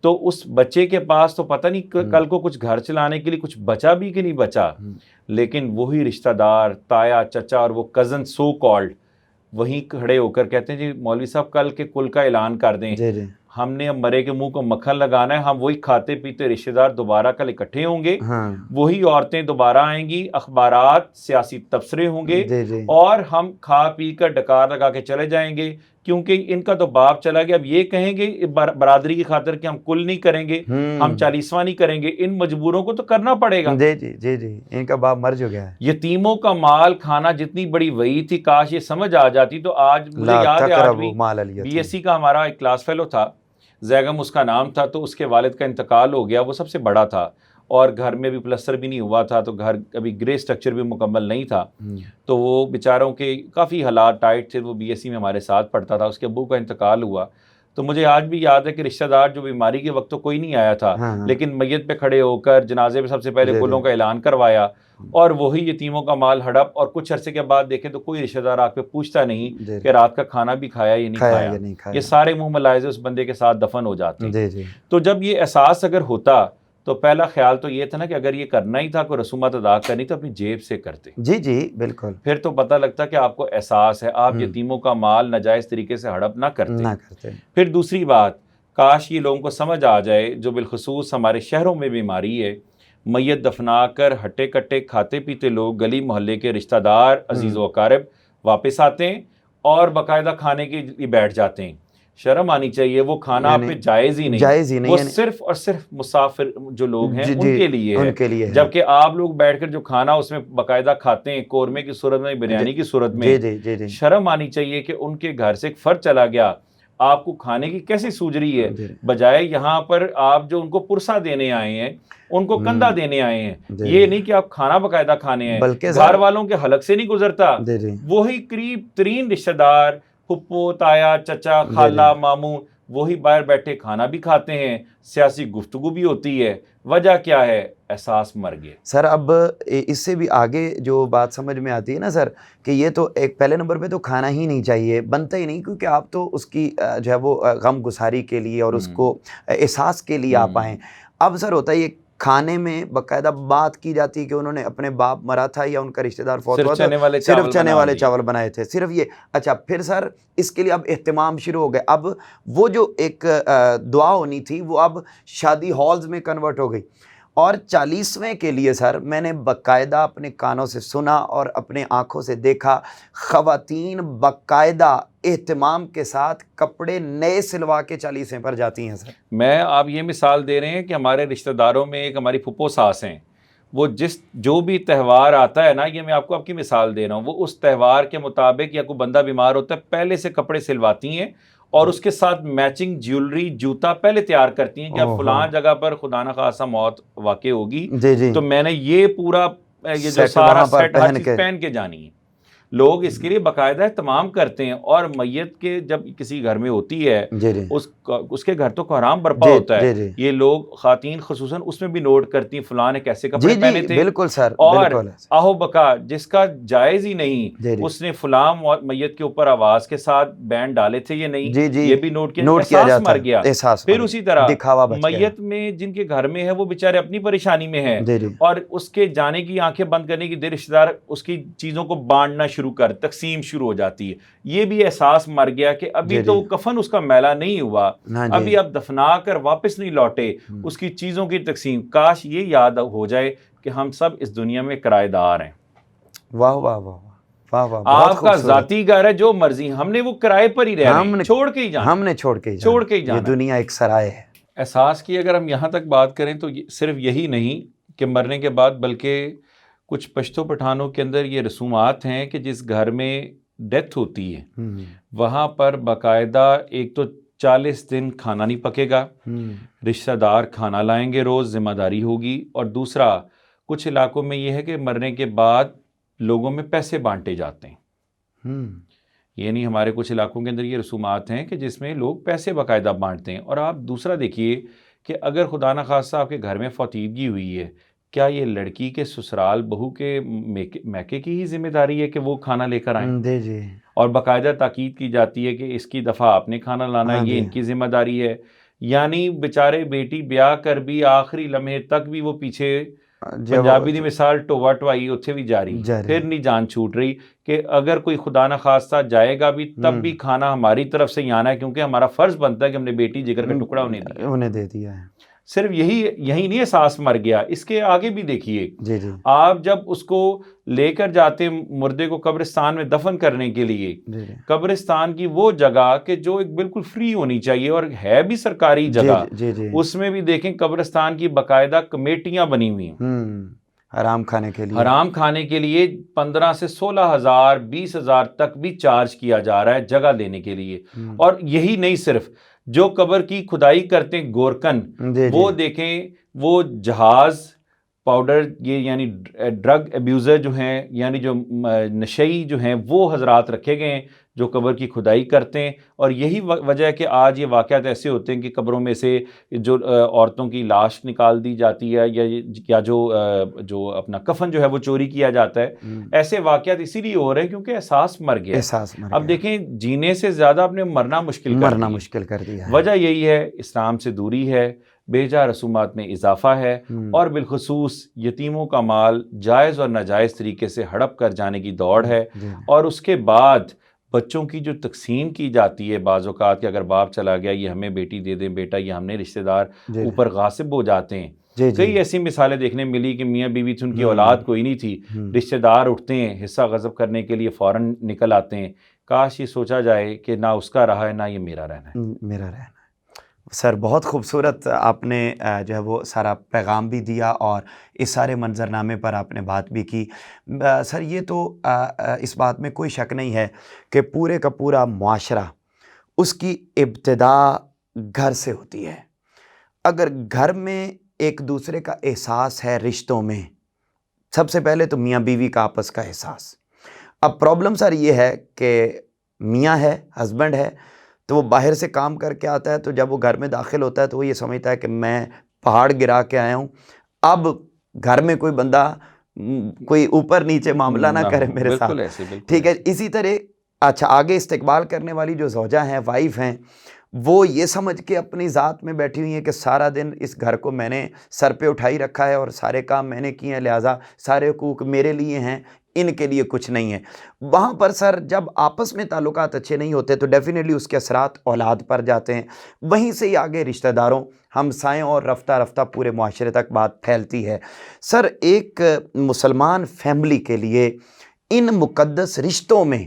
تو اس بچے کے پاس تو پتہ نہیں کل کو کچھ گھر چلانے کے لیے کچھ بچا بھی کہ نہیں بچا، لیکن وہی رشتہ دار، تایا، چچا اور وہ کزن سو کالڈ وہیں کھڑے ہو کر کہتے ہیں جی مولوی صاحب کل کے کل کا اعلان کر دیں، جی جی ہم نے اب مرے کے منہ کو مکھن لگانا ہے، ہم وہی کھاتے پیتے رشتہ دار دوبارہ کل اکٹھے ہوں گے، ہاں وہی عورتیں دوبارہ آئیں گی، اخبارات، سیاسی تبصرے ہوں گے، جی جی اور ہم کھا پی کر ڈکار لگا کے چلے جائیں گے، کیونکہ ان کا تو باپ چلا گیا۔ اب یہ کہیں گے برادری کی خاطر کہ ہم کل نہیں کریں گے، ہم 40واں نہیں کریں گے، ان مجبوروں کو تو کرنا پڑے گا۔ جی جی جی جی ان کا باپ مر جو گیا ہے۔ یتیموں کا مال کھانا جتنی بڑی وعید تھی، کاش یہ سمجھ آ جاتی تو آج مجھے لا یاد ہے، آج تقربوا بھی مال الیتیم۔ بی ایس سی کا ہمارا ایک کلاس فیلو تھا، زیگم اس کا نام تھا، تو اس کے والد کا انتقال ہو گیا، وہ سب سے بڑا تھا، اور گھر میں بھی پلسٹر بھی نہیں ہوا تھا، تو گھر ابھی گرے سٹرکچر بھی مکمل نہیں تھا، تو وہ بیچاروں کے کافی حالات ٹائٹ تھے۔ وہ بی ایس سی میں ہمارے ساتھ پڑھتا تھا، اس کے ابو کا انتقال ہوا، تو مجھے آج بھی یاد ہے کہ رشتہ دار جو بیماری کے وقت تو کوئی نہیں آیا تھا، لیکن میت پہ کھڑے ہو کر جنازے پہ سب سے پہلے گلوں کا اعلان کروایا، اور وہی یتیموں کا مال ہڑپ، اور کچھ عرصے کے بعد دیکھیں تو کوئی رشتہ دار آ کے پوچھتا نہیں کہ رات کا کھانا بھی کھایا یا نہیں کھایا، یہ سارے منہ ملاحظے اس بندے کے ساتھ دفن ہو جاتے ہیں۔ تو جب یہ احساس اگر ہوتا تو پہلا خیال تو یہ تھا نا کہ اگر یہ کرنا ہی تھا، کوئی رسومات ادا کرنی تو اپنی جیب سے کرتے، جی جی بالکل، پھر تو پتہ لگتا کہ آپ کو احساس ہے، آپ یتیموں کا مال ناجائز طریقے سے ہڑپ نہ کرتے۔ پھر دوسری بات، کاش یہ لوگوں کو سمجھ آ جائے، جو بالخصوص ہمارے شہروں میں بیماری ہے، میت دفنا کر ہٹے کٹے کھاتے پیتے لوگ، گلی محلے کے رشتہ دار، عزیز و اقارب واپس آتے ہیں اور باقاعدہ کھانے کے لیے بیٹھ جاتے ہیں۔ شرم آنی چاہیے، وہ کھانا آپ پہ جائز ہی نہیں، وہ صرف اور صرف مسافر جو لوگ ہیں ان کے لیے ہے، جبکہ آپ لوگ بیٹھ کر جو کھانا اس میں باقاعدہ کھاتے ہیں، قورمے کی صورت میں، بریانی کی صورت میں، شرم آنی چاہیے کہ ان کے گھر سے ایک فرد چلا گیا، آپ کو کھانے کی کیسی سوج رہی ہے، بجائے یہاں پر آپ جو ان کو پرسہ دینے آئے ہیں، ان کو کندھا دینے آئے ہیں، یہ نہیں کہ آپ کھانا باقاعدہ کھانے ہیں، گھر والوں کے حلق سے نہیں گزرتا، وہی قریب ترین رشتہ دار، پھپھو، تایا، چچا، خالہ، ماموں، وہی باہر بیٹھے کھانا بھی کھاتے ہیں، سیاسی گفتگو بھی ہوتی ہے، وجہ کیا ہے؟ احساس مر گئے۔ سر اب اس سے بھی آگے جو بات سمجھ میں آتی ہے نا سر، کہ یہ تو ایک پہلے نمبر پہ تو کھانا ہی نہیں چاہیے، بنتا ہی نہیں، کیونکہ آپ تو اس کی جو ہے وہ غم گساری کے لیے اور اس کو احساس کے لیے آپ آئیں۔ اب سر ہوتا ہے یہ کھانے میں باقاعدہ بات کی جاتی ہے کہ انہوں نے اپنے باپ مرا تھا یا ان کا رشتہ دار فوت ہوا تھا، صرف چنے والے چاول بنائے تھے، صرف یہ۔ اچھا پھر سر اس کے لیے اب اہتمام شروع ہو گئے، اب وہ جو ایک دعا ہونی تھی وہ اب شادی ہالز میں کنورٹ ہو گئی، اور 40ویں کے لیے سر میں نے باقاعدہ اپنے کانوں سے سنا اور اپنے آنکھوں سے دیکھا، خواتین باقاعدہ اہتمام کے ساتھ کپڑے نئے سلوا کے 40ویں پر جاتی ہیں سر۔ میں آپ یہ مثال دے رہے ہیں کہ ہمارے رشتہ داروں میں ایک ہماری پھپھو ساس ہیں، وہ جو بھی تہوار آتا ہے نا، یہ میں آپ کی مثال دے رہا ہوں، وہ اس تہوار کے مطابق یا کوئی بندہ بیمار ہوتا ہے پہلے سے کپڑے سلواتی ہیں اور اس کے ساتھ میچنگ جیولری جوتا پہلے تیار کرتی ہیں کہ اب فلاں جگہ پر خدا نخواستہ موت واقع ہوگی تو میں نے یہ پورا یہ جو سارا سیٹ ہر چیز پہن کے جانی ہے۔ لوگ اس کے لیے باقاعدہ اہتمام کرتے ہیں، اور میت کے جب کسی گھر میں ہوتی ہے اس کے گھر تو کوحرام برپا ہوتا ہے، یہ لوگ خواتین خصوصاً اس میں بھی نوٹ کرتی ہیں فلاں نے کیسے کپڑے پہنے تھے، بالکل سر، اور آہو بکا جس کا جائز ہی نہیں اس نے فلاں میت کے اوپر آواز کے ساتھ بینڈ ڈالے تھے یہ نہیں، یہ بھی نوٹ کیا، احساس مر گیا۔ پھر اسی طرح میت میں جن کے گھر میں ہے وہ بیچارے اپنی پریشانی میں ہے، اور اس کے جانے کی آنکھیں بند کرنے کی دیر رشتہ دار اس کی چیزوں کو بانٹنا شروع کر، تقسیم شروع ہو جاتی ہے۔ یہ بھی احساس مر گیا کہ ابھی تو کفن اس کا میلا نہیں ہوا، ابھی اب دفنا کر واپس نہیں لوٹے، اس کی چیزوں کی تقسیم۔ کاش یہ یاد ہو جائے کہ ہم سب اس دنیا میں کرائے دار ہیں۔ واہ واہ واہ واہ واہ، آپ کا ذاتی گھر ہے، جو مرضی، ہم نے وہ کرائے پر ہی رہنا ہے، چھوڑ کے ہی جانا، ہم نے چھوڑ کے ہی جانا، یہ دنیا ایک سرائے ہے۔ احساس کی اگر ہم یہاں تک بات کریں تو صرف یہی نہیں کہ مرنے کے بعد، بلکہ کچھ پشتو پٹھانوں کے اندر یہ رسومات ہیں کہ جس گھر میں ڈیتھ ہوتی ہے وہاں پر باقاعدہ ایک تو 40 دن کھانا نہیں پکے گا، رشتہ دار کھانا لائیں گے روز، ذمہ داری ہوگی، اور دوسرا کچھ علاقوں میں یہ ہے کہ مرنے کے بعد لوگوں میں پیسے بانٹے جاتے ہیں، یعنی ہمارے کچھ علاقوں کے اندر یہ رسومات ہیں کہ جس میں لوگ پیسے باقاعدہ بانٹتے ہیں۔ اور آپ دوسرا دیکھیے کہ اگر خدا نخواستہ آپ کے گھر میں فوتیدگی ہوئی ہے، کیا یہ لڑکی کے سسرال بہو کے میکے کی ہی ذمہ داری ہے کہ وہ کھانا لے کر آئیں؟ اور باقاعدہ تاکید کی جاتی ہے کہ اس کی دفعہ آپ نے کھانا لانا ہے، یہ ان کی ذمہ داری ہے۔ یعنی بیچارے بیٹی بیاہ کر بھی آخری لمحے تک بھی وہ پیچھے، پنجابی دی مثال ٹووا ٹوائی اتھے بھی جاری، پھر نہیں جان چھوٹ رہی کہ اگر کوئی خدا نخواستہ جائے گا بھی تب بھی کھانا ہماری طرف سے ہی آنا ہے، کیونکہ ہمارا فرض بنتا ہے کہ ہم نے بیٹی جگر کا ٹکڑا انہیں دے دیا ہے۔ صرف یہی نہیں احساس مر گیا، اس کے آگے بھی دیکھیے، آپ جب اس کو لے کر جاتے مردے کو قبرستان میں دفن کرنے کے لیے، قبرستان کی وہ جگہ کہ جو ایک بالکل فری ہونی چاہیے اور ہے بھی سرکاری جگہ، اس میں بھی دیکھیں قبرستان کی باقاعدہ کمیٹیاں بنی ہوئی ہیں حرام کھانے کے لیے 15 سے 16,000 20,000 تک بھی چارج کیا جا رہا ہے جگہ دینے کے لیے۔ اور یہی نہیں، صرف جو قبر کی کھدائی کرتے ہیں گورکن، وہ دیکھیں وہ جہاز پاؤڈر، یہ یعنی ڈرگ ایبیوزر جو ہیں، یعنی جو نشئی جو ہیں، وہ حضرات رکھے گئے ہیں جو قبر کی کھدائی کرتے ہیں۔ اور یہی وجہ ہے کہ آج یہ واقعات ایسے ہوتے ہیں کہ قبروں میں سے جو عورتوں کی لاش نکال دی جاتی ہے، یا جو اپنا کفن جو ہے وہ چوری کیا جاتا ہے۔ ایسے واقعات اسی لیے ہو رہے ہیں کیونکہ احساس مر گیا۔ اب دیکھیں، جینے سے زیادہ آپ نے مرنا مشکل کر دیا۔ وجہ یہی ہے، اسلام سے دوری ہے، بے جا رسومات میں اضافہ ہے، اور بالخصوص یتیموں کا مال جائز اور ناجائز طریقے سے ہڑپ کر جانے کی دوڑ ہے۔ اور اس کے بعد بچوں کی جو تقسیم کی جاتی ہے بعض اوقات کہ اگر باپ چلا گیا یہ ہمیں بیٹی دے دیں، بیٹا یہ ہم نے، رشتہ دار اوپر غاصب ہو جاتے ہیں۔ کئی ایسی مثالیں دیکھنے ملی کہ میاں بیوی تھی، ان کی اولاد کوئی نہیں تھی، رشتہ دار اٹھتے ہیں حصہ غصب کرنے کے لیے فوراً نکل آتے ہیں۔ کاش یہ سوچا جائے کہ نہ اس کا رہا ہے نہ یہ میرا رہنا ہے۔ سر بہت خوبصورت آپ نے جو ہے وہ سارا پیغام بھی دیا، اور اس سارے منظرنامے پر آپ نے بات بھی کی۔ سر یہ تو اس بات میں کوئی شک نہیں ہے کہ پورے کا پورا معاشرہ، اس کی ابتدا گھر سے ہوتی ہے۔ اگر گھر میں ایک دوسرے کا احساس ہے، رشتوں میں سب سے پہلے تو میاں بیوی کا آپس کا احساس۔ اب پرابلم سر یہ ہے کہ میاں ہے، ہسبینڈ ہے، تو وہ باہر سے کام کر کے آتا ہے، تو جب وہ گھر میں داخل ہوتا ہے تو وہ یہ سمجھتا ہے کہ میں پہاڑ گرا کے آیا ہوں، اب گھر میں کوئی بندہ کوئی اوپر نیچے معاملہ نہ کرے میرے ساتھ، ٹھیک ہے۔ اسی طرح اچھا آگے استقبال کرنے والی جو زوجہ ہیں، وائف ہیں، وہ یہ سمجھ کے اپنی ذات میں بیٹھی ہوئی ہیں کہ سارا دن اس گھر کو میں نے سر پہ اٹھائی رکھا ہے اور سارے کام میں نے کیے ہیں، لہٰذا سارے حقوق میرے لیے ہیں، ان کے لیے کچھ نہیں ہے۔ وہاں پر سر جب آپس میں تعلقات اچھے نہیں ہوتے تو ڈیفینیٹلی اس کے اثرات اولاد پر جاتے ہیں، وہیں سے ہی آگے رشتہ داروں، ہمسایوں اور رفتہ رفتہ پورے معاشرے تک بات پھیلتی ہے۔ سر ایک مسلمان فیملی کے لیے ان مقدس رشتوں میں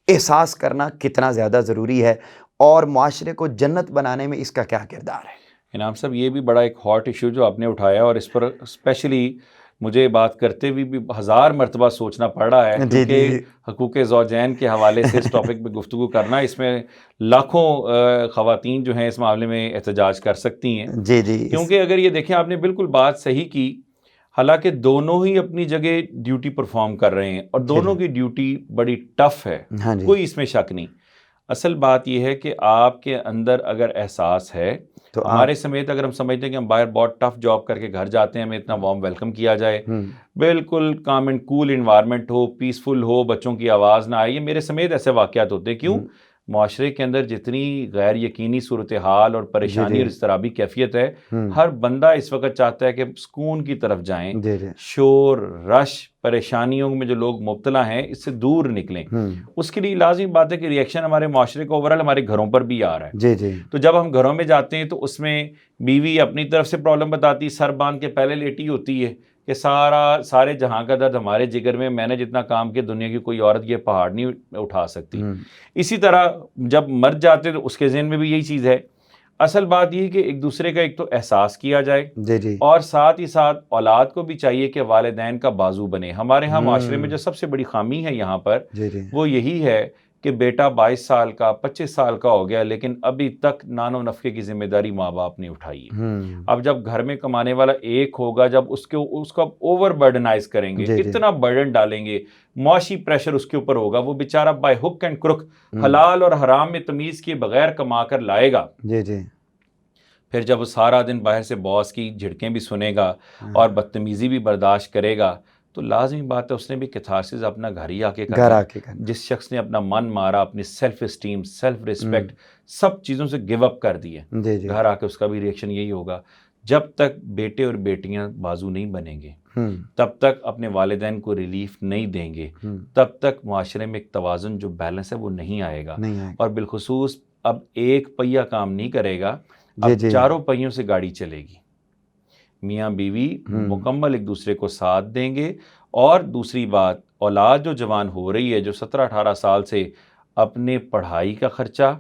احساس کرنا کتنا زیادہ ضروری ہے اور معاشرے کو جنت بنانے میں اس کا کیا کردار ہے؟ انعام صاحب، یہ بھی بڑا ایک ہاٹ ایشو جو آپ نے اٹھایا، اور اس پر اسپیشلی مجھے بات کرتے ہوئے بھی 1000 مرتبہ سوچنا پڑ رہا ہے، کیونکہ حقوق زوجین کے حوالے سے اس ٹاپک پہ گفتگو کرنا، اس میں لاکھوں خواتین جو ہیں اس معاملے میں احتجاج کر سکتی ہیں۔ جی جی، کیونکہ اگر یہ دیکھیں، آپ نے بالکل بات صحیح کی، حالانکہ دونوں ہی اپنی جگہ ڈیوٹی پرفارم کر رہے ہیں اور دونوں کی ڈیوٹی بڑی ٹف ہے، کوئی اس میں شک نہیں۔ اصل بات یہ ہے کہ آپ کے اندر اگر احساس ہے تو ہمارے سمیت اگر ہم سمجھتے ہیں کہ ہم باہر بہت ٹف جاب کر کے گھر جاتے ہیں، ہمیں اتنا وارم ویلکم کیا جائے، بالکل کام اینڈ کول انوائرمنٹ ہو، پیسفل ہو، بچوں کی آواز نہ آئے، یہ میرے سمیت ایسے واقعات ہوتے ہیں۔ کیوں؟ معاشرے کے اندر جتنی غیر یقینی صورتحال اور پریشانی اور اضطرابی کیفیت ہے، ہر بندہ اس وقت چاہتا ہے کہ سکون کی طرف جائیں، شور رش پریشانیوں میں جو لوگ مبتلا ہیں اس سے دور نکلیں۔ اس کے لیے لازمی بات ہے کہ ریئیکشن ہمارے معاشرے کو اوورال ہمارے گھروں پر بھی آ رہا ہے۔ تو جب ہم گھروں میں جاتے ہیں تو اس میں بیوی اپنی طرف سے پرابلم بتاتی، سر باندھ کے پہلے لیٹی ہوتی ہے کہ سارے جہاں کا درد ہمارے جگر میں نے جتنا کام کیا دنیا کی کوئی عورت یہ پہاڑ نہیں اٹھا سکتی۔ اسی طرح جب مرد جاتے تو اس کے ذہن میں بھی یہی چیز ہے۔ اصل بات یہ کہ ایک دوسرے کا ایک تو احساس کیا جائے، اور ساتھ ہی ساتھ اولاد کو بھی چاہیے کہ والدین کا بازو بنے۔ ہمارے ہاں معاشرے میں جو سب سے بڑی خامی ہے یہاں پر وہ یہی ہے کہ بیٹا 22 سال کا 25 سال کا ہو گیا لیکن ابھی تک نان و نفقے کی ذمہ داری ماں باپ نے اٹھائی ہے۔ اب جب گھر میں کمانے والا ایک ہوگا، جب اس کو اوور برڈنائز کریں گے، اتنا برڈن ڈالیں گے، معاشی پریشر اس کے اوپر ہوگا، وہ بیچارہ بائی ہک اینڈ کرک حلال اور حرام میں تمیز کیے بغیر کما کر لائے گا۔ پھر جب وہ سارا دن باہر سے باس کی جھڑکیں بھی سنے گا اور بدتمیزی بھی برداشت کرے گا، تو لازمی بات ہے اس نے بھی کیتھارسس اپنا گھر ہی آ کے کرنا۔ جس شخص نے اپنا من مارا، اپنی سیلف اسٹیم، سیلف ریسپیکٹ، سب چیزوں سے گیو اپ کر دی ہے، گھر آ کے اس کا بھی ریئیکشن یہی ہوگا۔ جب تک بیٹے اور بیٹیاں بازو نہیں بنیں گے، تب تک اپنے والدین کو ریلیف نہیں دیں گے، تب تک معاشرے میں ایک توازن جو بیلنس ہے وہ نہیں آئے گا۔ اور بالخصوص اب ایک پہیہ کام نہیں کرے گا، اب چاروں پہیوں سے گاڑی چلے گی۔ میاں بیوی مکمل ایک دوسرے کو ساتھ دیں گے، اور دوسری بات، اولاد جو جوان ہو رہی ہے، جو 17-18 سال سے اپنے پڑھائی کا خرچہ،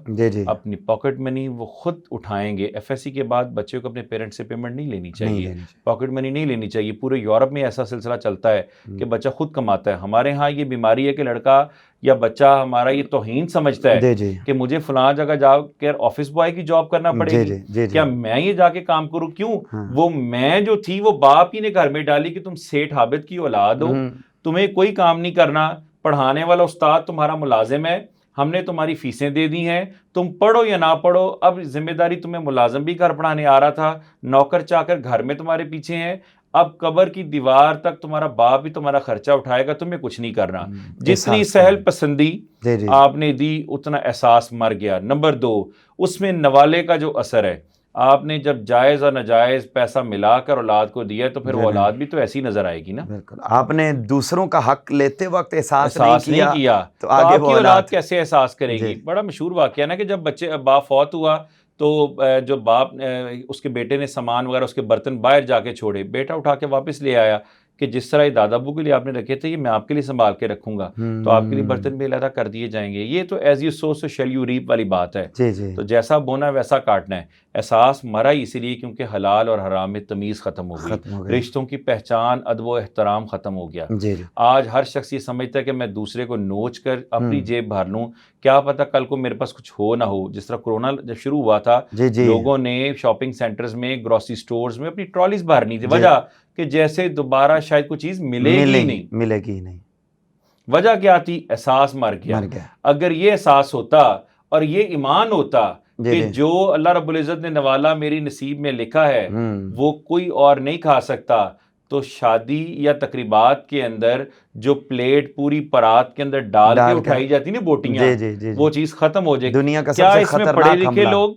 اپنی پاکٹ منی وہ خود اٹھائیں گے۔ ایف ایس سی کے بعد بچے کو اپنے پیرنٹ سے پیمنٹ نہیں لینی چاہیے، پاکٹ منی نہیں لینی چاہیے۔ پورے یورپ میں ایسا سلسلہ چلتا ہے کہ بچہ خود کماتا ہے۔ ہمارے ہاں یہ بیماری ہے کہ لڑکا یا بچہ ہمارا یہ توہین سمجھتا ہے کہ مجھے فلاں جگہ جا کر آفس بوائے کی جاب کرنا پڑے گی، کیا میں یہ جا کے کام کروں؟ کیوں؟ وہ میں جو تھی وہ باپ ہی نے گھر میں ڈالی کہ تم سیٹھ عابد کی اولاد ہو، تمہیں کوئی کام نہیں کرنا، پڑھانے والا استاد تمہارا ملازم ہے، ہم نے تمہاری فیسیں دے دی ہیں، تم پڑھو یا نہ پڑھو، اب ذمہ داری تمہیں ملازم بھی گھر پڑھانے آ رہا تھا، نوکر چاکر گھر میں تمہارے پیچھے ہیں، اب قبر کی دیوار تک تمہارا باپ بھی تمہارا خرچہ اٹھائے گا، تمہیں کچھ نہیں کرنا۔ جتنی سہل پسندی آپ نے دی اتنا احساس مر گیا۔ نمبر 2، اس میں نوالے کا جو اثر ہے، آپ نے جب جائز اور ناجائز پیسہ ملا کر اولاد کو دیا تو پھر وہ اولاد بھی تو ایسی نظر آئے گی نا۔ بالکل، آپ نے دوسروں کا حق لیتے وقت احساس نہیں کیا تو آپ کی اولاد کیسے احساس کرے گی؟ بڑا مشہور واقعہ ہے نا کہ جب باپ فوت ہوا تو جو باپ اس کے بیٹے نے سامان وغیرہ اس کے برتن باہر جا کے چھوڑے، بیٹا اٹھا کے واپس لے آیا کہ جس طرح یہ دادا ابو کے لیے آپ نے رکھے تھے یہ میں آپ کے لیے سنبھال کے رکھوں گا، تو آپ کے لیے برتن بھی علیحدہ کر دیے جائیں گے۔ یہ تو as you sow so shall you reap والی بات ہے۔ تو جیسا بونا ویسا کاٹنا ہے۔ احساس مرا ہی اسی لیے کیونکہ حلال اور حرام میں تمیز ختم ہو گئی، رشتوں کی پہچان، ادب و احترام ختم ہو گیا۔ آج ہر شخص یہ سمجھتا ہے کہ میں دوسرے کو نوچ کر اپنی جیب بھر لوں، کیا پتہ کل کو میرے پاس کچھ ہو نہ ہو۔ جس طرح کورونا جب شروع ہوا تھا لوگوں نے شاپنگ سینٹرز میں، گروسری سٹورز میں اپنی ٹرالیز بھرنی تھی، وجہ کہ جیسے دوبارہ شاید کوئی چیز ملے گی نہیں۔ وجہ کیا تھی؟ احساس مر گیا۔ اگر یہ احساس ہوتا اور یہ ایمان ہوتا کہ جو اللہ رب العزت نے نوالا میری نصیب میں لکھا ہے وہ کوئی اور نہیں کھا سکتا، تو شادی یا تقریبات کے اندر جو پلیٹ پوری پرات کے اندر ڈال کے اٹھائی جاتی نا بوٹیاں، وہ چیز ختم ہو جائے۔ دنیا کا کیا اس میں پڑھے لکھے لوگ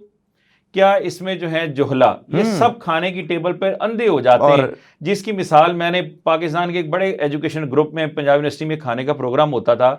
کیا اس میں جو ہے جوہلا، یہ سب کھانے کی ٹیبل پر اندھے ہو جاتے ہیں، جس کی مثال میں نے پاکستان کے ایک بڑے ایجوکیشن گروپ میں پنجاب یونیورسٹی میں کھانے کا پروگرام ہوتا تھا،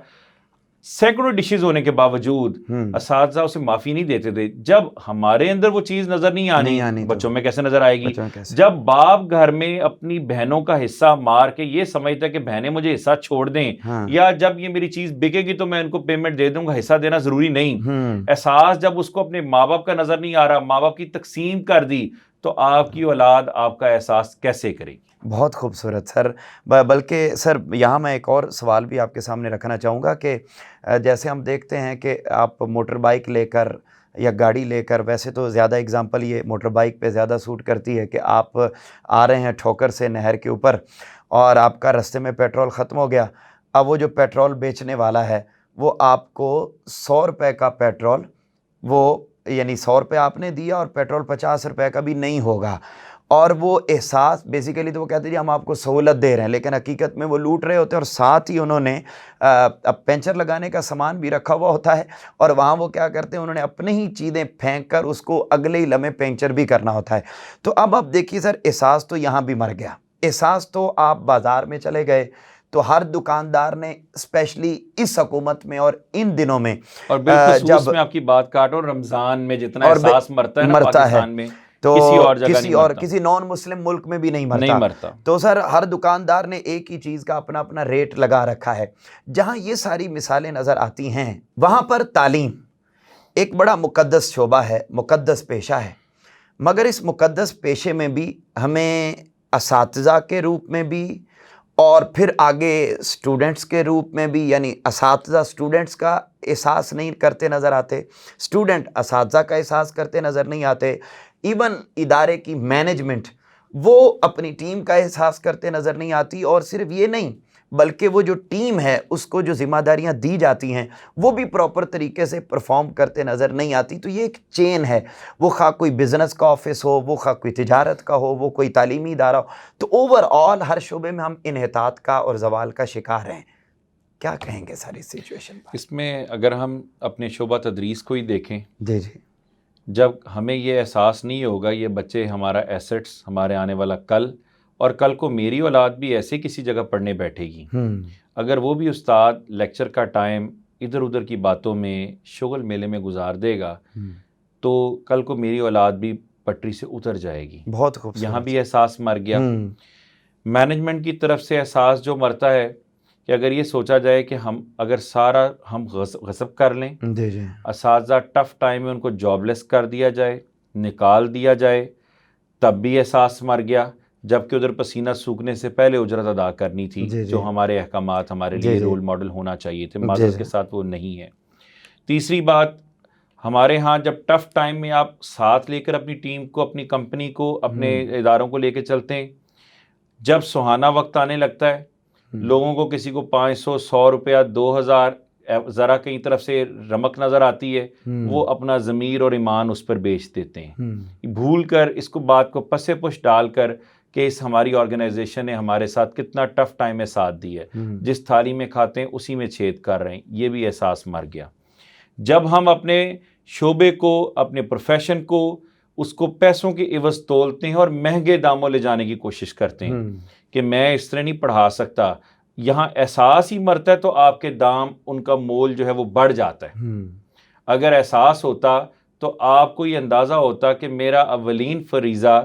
سینکڑوں ڈشز ہونے کے باوجود اساتذہ اسے معافی نہیں دیتے تھے. جب ہمارے اندر وہ چیز نظر نہیں آنی، بچوں میں کیسے نظر آئے گی؟ جب باپ گھر میں اپنی بہنوں کا حصہ مار کے یہ سمجھتا ہے کہ بہنیں مجھے حصہ چھوڑ دیں، یا جب یہ میری چیز بکے گی تو میں ان کو پیمنٹ دے دوں گا، حصہ دینا ضروری نہیں، احساس جب اس کو اپنے ماں باپ کا نظر نہیں آ رہا، ماں باپ کی تقسیم کر دی، تو آپ کی اولاد آپ کا احساس کیسے کرے گی؟ بہت خوبصورت سر. بلکہ سر یہاں میں ایک اور سوال بھی آپ کے سامنے رکھنا چاہوں گا کہ جیسے ہم دیکھتے ہیں کہ آپ موٹر بائک لے کر یا گاڑی لے کر، ویسے تو زیادہ اگزامپل یہ موٹر بائک پہ زیادہ سوٹ کرتی ہے کہ آپ آ رہے ہیں ٹھوکر سے نہر کے اوپر اور آپ کا رستے میں پیٹرول ختم ہو گیا. اب وہ جو پیٹرول بیچنے والا ہے وہ آپ کو 100 روپے کا پیٹرول، وہ یعنی 100 روپے آپ نے دیا اور پیٹرول 50 روپے کا بھی نہیں ہوگا، اور وہ احساس بیسیکلی تو وہ کہتے ہیں ہم آپ کو سہولت دے رہے ہیں، لیکن حقیقت میں وہ لوٹ رہے ہوتے ہیں، اور ساتھ ہی انہوں نے اب پینچر لگانے کا سامان بھی رکھا ہوا ہوتا ہے، اور وہاں وہ کیا کرتے ہیں، انہوں نے اپنے ہی چیزیں پھینک کر اس کو اگلے ہی لمحے پینچر بھی کرنا ہوتا ہے. تو اب آپ دیکھیے سر، احساس تو یہاں بھی مر گیا. احساس تو آپ بازار میں چلے گئے تو ہر دکاندار نے اسپیشلی اس حکومت میں اور ان دنوں میں، اور بالخصوص میں آپ کی بات کاٹو، رمضان میں جتنا احساس مرتا ہے نا پاکستان میں، تو کسی کسی نان مسلم ملک میں بھی نہیں مرتا. تو سر ہر دکاندار نے ایک ہی چیز کا اپنا اپنا ریٹ لگا رکھا ہے. جہاں یہ ساری مثالیں نظر آتی ہیں وہاں پر تعلیم ایک بڑا مقدس شعبہ ہے، مقدس پیشہ ہے، مگر اس مقدس پیشے میں بھی ہمیں اساتذہ کے روپ میں بھی اور پھر آگے اسٹوڈنٹس کے روپ میں بھی، یعنی اساتذہ اسٹوڈنٹس کا احساس نہیں کرتے نظر آتے، اسٹوڈنٹ اساتذہ کا احساس کرتے نظر نہیں آتے، ایون ادارے کی مینجمنٹ وہ اپنی ٹیم کا احساس کرتے نظر نہیں آتی. اور صرف یہ نہیں بلکہ وہ جو ٹیم ہے اس کو جو ذمہ داریاں دی جاتی ہیں وہ بھی پراپر طریقے سے پرفارم کرتے نظر نہیں آتی. تو یہ ایک چین ہے، وہ خواہ کوئی بزنس کا آفس ہو، وہ خواہ کوئی تجارت کا ہو، وہ کوئی تعلیمی ادارہ ہو، تو اوور آل ہر شعبے میں ہم انحطاط کا اور زوال کا شکار ہیں. کیا کہیں گے ساری سچویشن پر؟ اس میں اگر ہم اپنے شعبہ تدریس کو ہی دیکھیں، جی جب ہمیں یہ احساس نہیں ہوگا یہ بچے ہمارا ایسٹس، ہمارے آنے والا کل، اور کل کو میری اولاد بھی ایسے کسی جگہ پڑھنے بیٹھے گی، اگر وہ بھی استاد لیکچر کا ٹائم ادھر ادھر کی باتوں میں شغل میلے میں گزار دے گا تو کل کو میری اولاد بھی پٹری سے اتر جائے گی. بہت خوبصورت. یہاں بھی احساس مر گیا. مینجمنٹ کی طرف سے احساس جو مرتا ہے کہ اگر یہ سوچا جائے کہ ہم اگر سارا ہم غصب کر لیں، اساتذہ ٹف ٹائم میں ان کو جاب لیس کر دیا جائے، نکال دیا جائے، تب بھی احساس مر گیا، جبکہ ادھر پسینہ سوکھنے سے پہلے اجرت ادا کرنی تھی، جو ہمارے احکامات ہمارے لیے رول ماڈل ہونا چاہیے تھے، معذرت کے ساتھ وہ نہیں ہے. تیسری بات، ہمارے ہاں جب ٹف ٹائم میں آپ ساتھ لے کر اپنی ٹیم کو، اپنی کمپنی کو، اپنے اداروں کو لے کے چلتے ہیں، جب سہانا وقت آنے لگتا ہے، لوگوں کو کسی کو 500 100 روپیہ 2000 ذرا کئی طرف سے رمق نظر آتی ہے، وہ اپنا ضمیر اور ایمان اس پر بیچ دیتے ہیں، بھول کر اس کو بات کو پسے پش ڈال کر کہ اس ہماری آرگنائزیشن نے ہمارے ساتھ کتنا ٹف ٹائم میں ساتھ دی ہے، جس تھالی میں کھاتے ہیں اسی میں چھید کر رہے ہیں. یہ بھی احساس مر گیا. جب ہم اپنے شعبے کو، اپنے پروفیشن کو، اس کو پیسوں کے عوض تولتے ہیں اور مہنگے داموں لے جانے کی کوشش کرتے ہیں کہ میں اس طرح نہیں پڑھا سکتا، یہاں احساس ہی مرتا ہے تو آپ کے دام، ان کا مول جو ہے وہ بڑھ جاتا ہے. اگر احساس ہوتا تو آپ کو یہ اندازہ ہوتا کہ میرا اولین فریضہ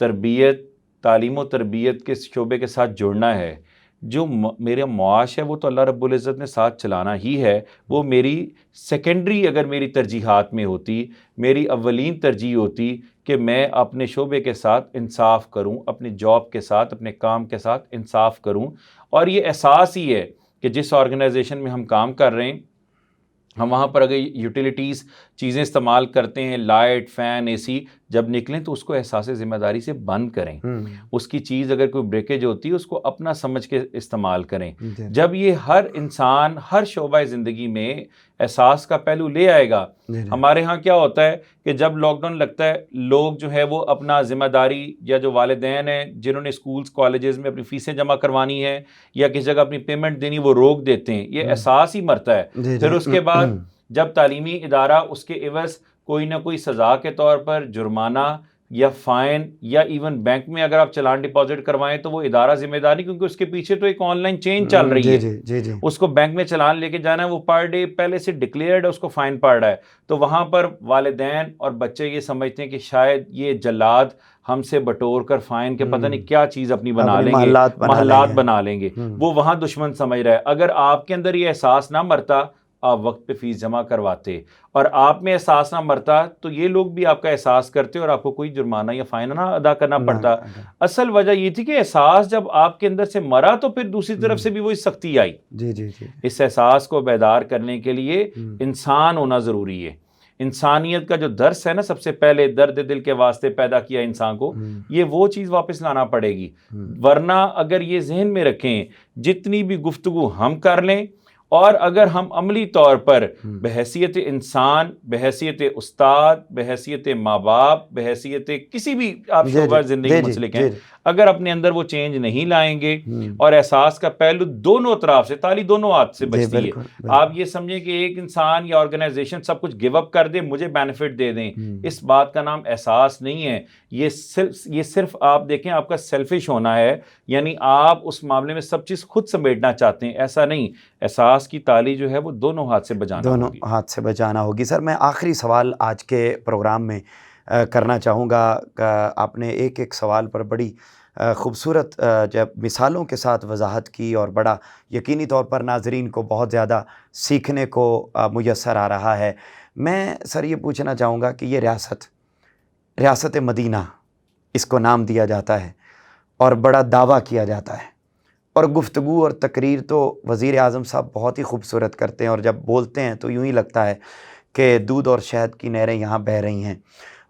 تربیت، تعلیم و تربیت کے شعبے کے ساتھ جڑنا ہے، جو میرا معاش ہے وہ تو اللہ رب العزت نے ساتھ چلانا ہی ہے، وہ میری سیکنڈری اگر میری ترجیحات میں ہوتی، میری اولین ترجیح ہوتی کہ میں اپنے شعبے کے ساتھ انصاف کروں، اپنے جاب کے ساتھ، اپنے کام کے ساتھ انصاف کروں. اور یہ احساس ہی ہے کہ جس آرگنائزیشن میں ہم کام کر رہے ہیں، ہم وہاں پر اگر یوٹیلیٹیز چیزیں استعمال کرتے ہیں، لائٹ، فین، اے سی، جب نکلیں تو اس کو احساس ذمہ داری سے بند کریں. اس کی چیز اگر کوئی بریکیج ہوتی ہے اس کو اپنا سمجھ کے استعمال کریں. جب یہ ہر انسان ہر شعبہ زندگی میں احساس کا پہلو لے آئے گا. ہمارے ہاں کیا ہوتا ہے کہ جب لاک ڈاؤن لگتا ہے، لوگ جو ہے وہ اپنا ذمہ داری، یا جو والدین ہیں جنہوں نے اسکولز کالجز میں اپنی فیسیں جمع کوانی ہے یا کسی جگہ اپنی پیمنٹ دینی، وہ روک دیتے ہیں. یہ احساس ہی مرتا ہے. پھر اس کے بعد جب تعلیمی ادارہ اس کے عوض کوئی نہ کوئی سزا کے طور پر جرمانہ یا فائن یا ایون بینک میں اگر آپ چلان ڈپازٹ کروائیں تو وہ ادارہ ذمہ داری، کیونکہ اس کے پیچھے تو ایک آن لائن چین چل رہی ہے. اس کو بینک میں چلان لے کے جانا ہے، وہ پر ڈے پہلے سے ڈکلیئرڈ ہے، اس کو فائن پڑ رہا ہے. تو وہاں پر والدین اور بچے یہ سمجھتے ہیں کہ شاید یہ جلاد ہم سے بٹور کر فائن کے پتہ نہیں کیا چیز اپنی بنا لیں گے، محلات بنا لیں گے. وہ وہاں دشمن سمجھ رہا ہے. اگر آپ کے اندر یہ احساس نہ مرتا، آپ وقت پہ فیس جمع کرواتے، اور آپ میں احساس نہ مرتا تو یہ لوگ بھی آپ کا احساس کرتے اور آپ کو کوئی جرمانہ یا فائن نہ ادا کرنا پڑتا. اصل وجہ یہ تھی کہ احساس جب آپ کے اندر سے مرا تو پھر دوسری طرف سے بھی وہی سختی آئی. اس احساس کو بیدار کرنے کے لیے انسان ہونا ضروری ہے. انسانیت کا جو درس ہے نا، سب سے پہلے درد دل کے واسطے پیدا کیا انسان کو، یہ وہ چیز واپس لانا پڑے گی. ورنہ اگر یہ ذہن میں رکھیں، جتنی بھی گفتگو ہم کر لیں اور اگر ہم عملی طور پر بحیثیت انسان، بحیثیت استاد، بحیثیت ماں باپ، بحیثیت کسی بھی آپ شعبہ زندگی مسلک ہیں، اگر اپنے اندر وہ چینج نہیں لائیں گے، اور احساس کا پہلو دونوں اطراف سے، تالی دونوں ہاتھ سے بچتی ہے. آپ یہ سمجھیں کہ ایک انسان یا آرگنائزیشن سب کچھ گیو اپ کر دے، مجھے بینیفٹ دے دیں، اس بات کا نام احساس نہیں ہے. یہ صرف آپ دیکھیں آپ کا سیلفش ہونا ہے، یعنی آپ اس معاملے میں سب چیز خود سمیٹنا چاہتے ہیں. ایسا نہیں. احساس کی تالی جو ہے وہ دونوں ہاتھ سے بجانا ہوگی. سر میں آخری سوال آج کے پروگرام میں کرنا چاہوں گا. آپ نے ایک سوال پر بڑی خوبصورت جب مثالوں کے ساتھ وضاحت کی اور بڑا یقینی طور پر ناظرین کو بہت زیادہ سیکھنے کو میسر آ رہا ہے. میں سر یہ پوچھنا چاہوں گا کہ یہ ریاست مدینہ اس کو نام دیا جاتا ہے اور بڑا دعویٰ کیا جاتا ہے، اور گفتگو اور تقریر تو وزیر اعظم صاحب بہت ہی خوبصورت کرتے ہیں، اور جب بولتے ہیں تو یوں ہی لگتا ہے کہ دودھ اور شہد کی نہریں یہاں بہہ رہی ہیں.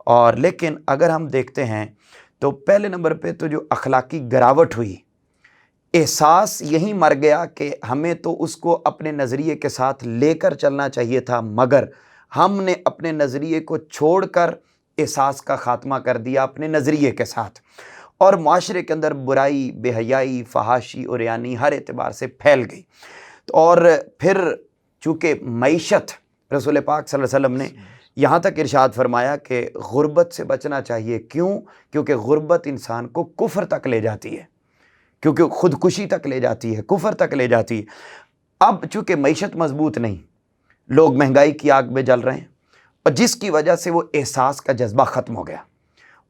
اور لیکن اگر ہم دیکھتے ہیں تو پہلے نمبر پہ تو جو اخلاقی گراوٹ ہوئی، احساس یہی مر گیا کہ ہمیں تو اس کو اپنے نظریے کے ساتھ لے کر چلنا چاہیے تھا، مگر ہم نے اپنے نظریے کو چھوڑ کر احساس کا خاتمہ کر دیا اپنے نظریے کے ساتھ، اور معاشرے کے اندر برائی، بے حیائی، فحاشی اور یعنی ہر اعتبار سے پھیل گئی. اور پھر چونکہ معیشت، رسول پاک صلی اللہ علیہ وسلم نے یہاں تک ارشاد فرمایا کہ غربت سے بچنا چاہیے. کیوں؟ کیونکہ غربت انسان کو کفر تک لے جاتی ہے، کیونکہ خودکشی تک لے جاتی ہے، کفر تک لے جاتی ہے. اب چونکہ معیشت مضبوط نہیں، لوگ مہنگائی کی آگ میں جل رہے ہیں، اور جس کی وجہ سے وہ احساس کا جذبہ ختم ہو گیا،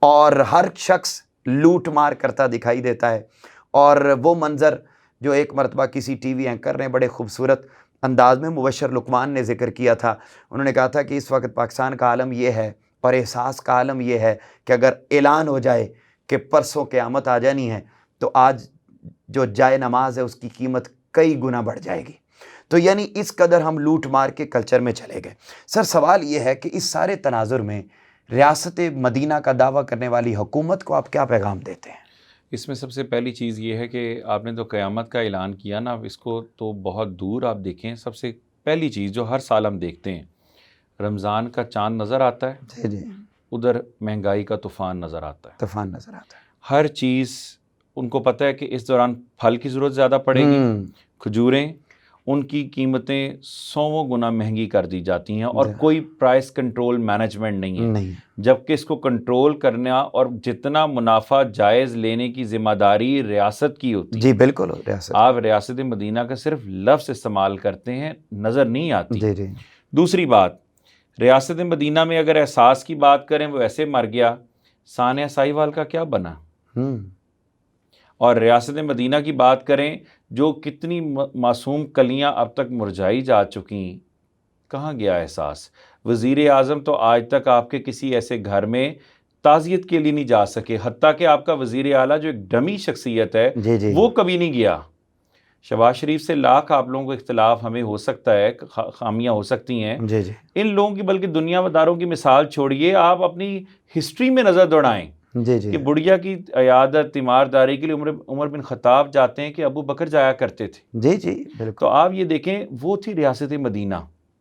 اور ہر شخص لوٹ مار کرتا دکھائی دیتا ہے. اور وہ منظر جو ایک مرتبہ کسی ٹی وی اینکر نے بڑے خوبصورت انداز میں مبشر لقمان نے ذکر کیا تھا، انہوں نے کہا تھا کہ اس وقت پاکستان کا عالم یہ ہے اور احساس کا عالم یہ ہے کہ اگر اعلان ہو جائے کہ پرسوں قیامت آ جانی ہے تو آج جو جائے نماز ہے اس کی قیمت کئی گنا بڑھ جائے گی. تو یعنی اس قدر ہم لوٹ مار کے کلچر میں چلے گئے. سر سوال یہ ہے کہ اس سارے تناظر میں ریاست مدینہ کا دعویٰ کرنے والی حکومت کو آپ کیا پیغام دیتے ہیں؟ اس میں سب سے پہلی چیز یہ ہے کہ آپ نے تو قیامت کا اعلان کیا نا، اس کو تو بہت دور آپ دیکھیں. سب سے پہلی چیز جو ہر سال ہم دیکھتے ہیں، رمضان کا چاند نظر آتا ہے، جی ادھر مہنگائی کا طوفان نظر آتا ہے. ہر چیز ان کو پتہ ہے کہ اس دوران پھل کی ضرورت زیادہ پڑے گی. کھجوریں، ان کی قیمتیں 100 گنا مہنگی کر دی جاتی ہیں، اور کوئی پرائس کنٹرول مینجمنٹ نہیں ہے. جبکہ اس کو کنٹرول کرنا اور جتنا منافع جائز لینے کی ذمہ داری ریاست کی ہوتی ہے. جی بالکل. آپ ریاست مدینہ کا صرف لفظ استعمال کرتے ہیں، نظر نہیں آتی. جی. دوسری بات، ریاست مدینہ میں اگر احساس کی بات کریں وہ ایسے مر گیا، ثانیہ ساہیوال کا کیا بنا؟ اور ریاست مدینہ کی بات کریں، جو کتنی معصوم کلیاں اب تک مرجھائی جا چکی، کہاں گیا احساس؟ وزیر اعظم تو آج تک آپ کے کسی ایسے گھر میں تعزیت کے لیے نہیں جا سکے، حتیٰ کہ آپ کا وزیر اعلیٰ جو ایک ڈمی شخصیت ہے وہ کبھی نہیں گیا. شہباز شریف سے لاکھ آپ لوگوں کو اختلاف ہمیں ہو سکتا ہے، خامیاں ہو سکتی ہیں ان لوگوں کی، بلکہ دنیا داروں کی مثال چھوڑیے، آپ اپنی ہسٹری میں نظر دوڑائیں کہ بڑھیا کی عیادت، تیمارداری کے لیے عمر بن خطاب جاتے ہیں کہ ابو بکر جایا کرتے تھے. جی بالکل. تو آپ یہ دیکھیں، وہ تھی ریاست مدینہ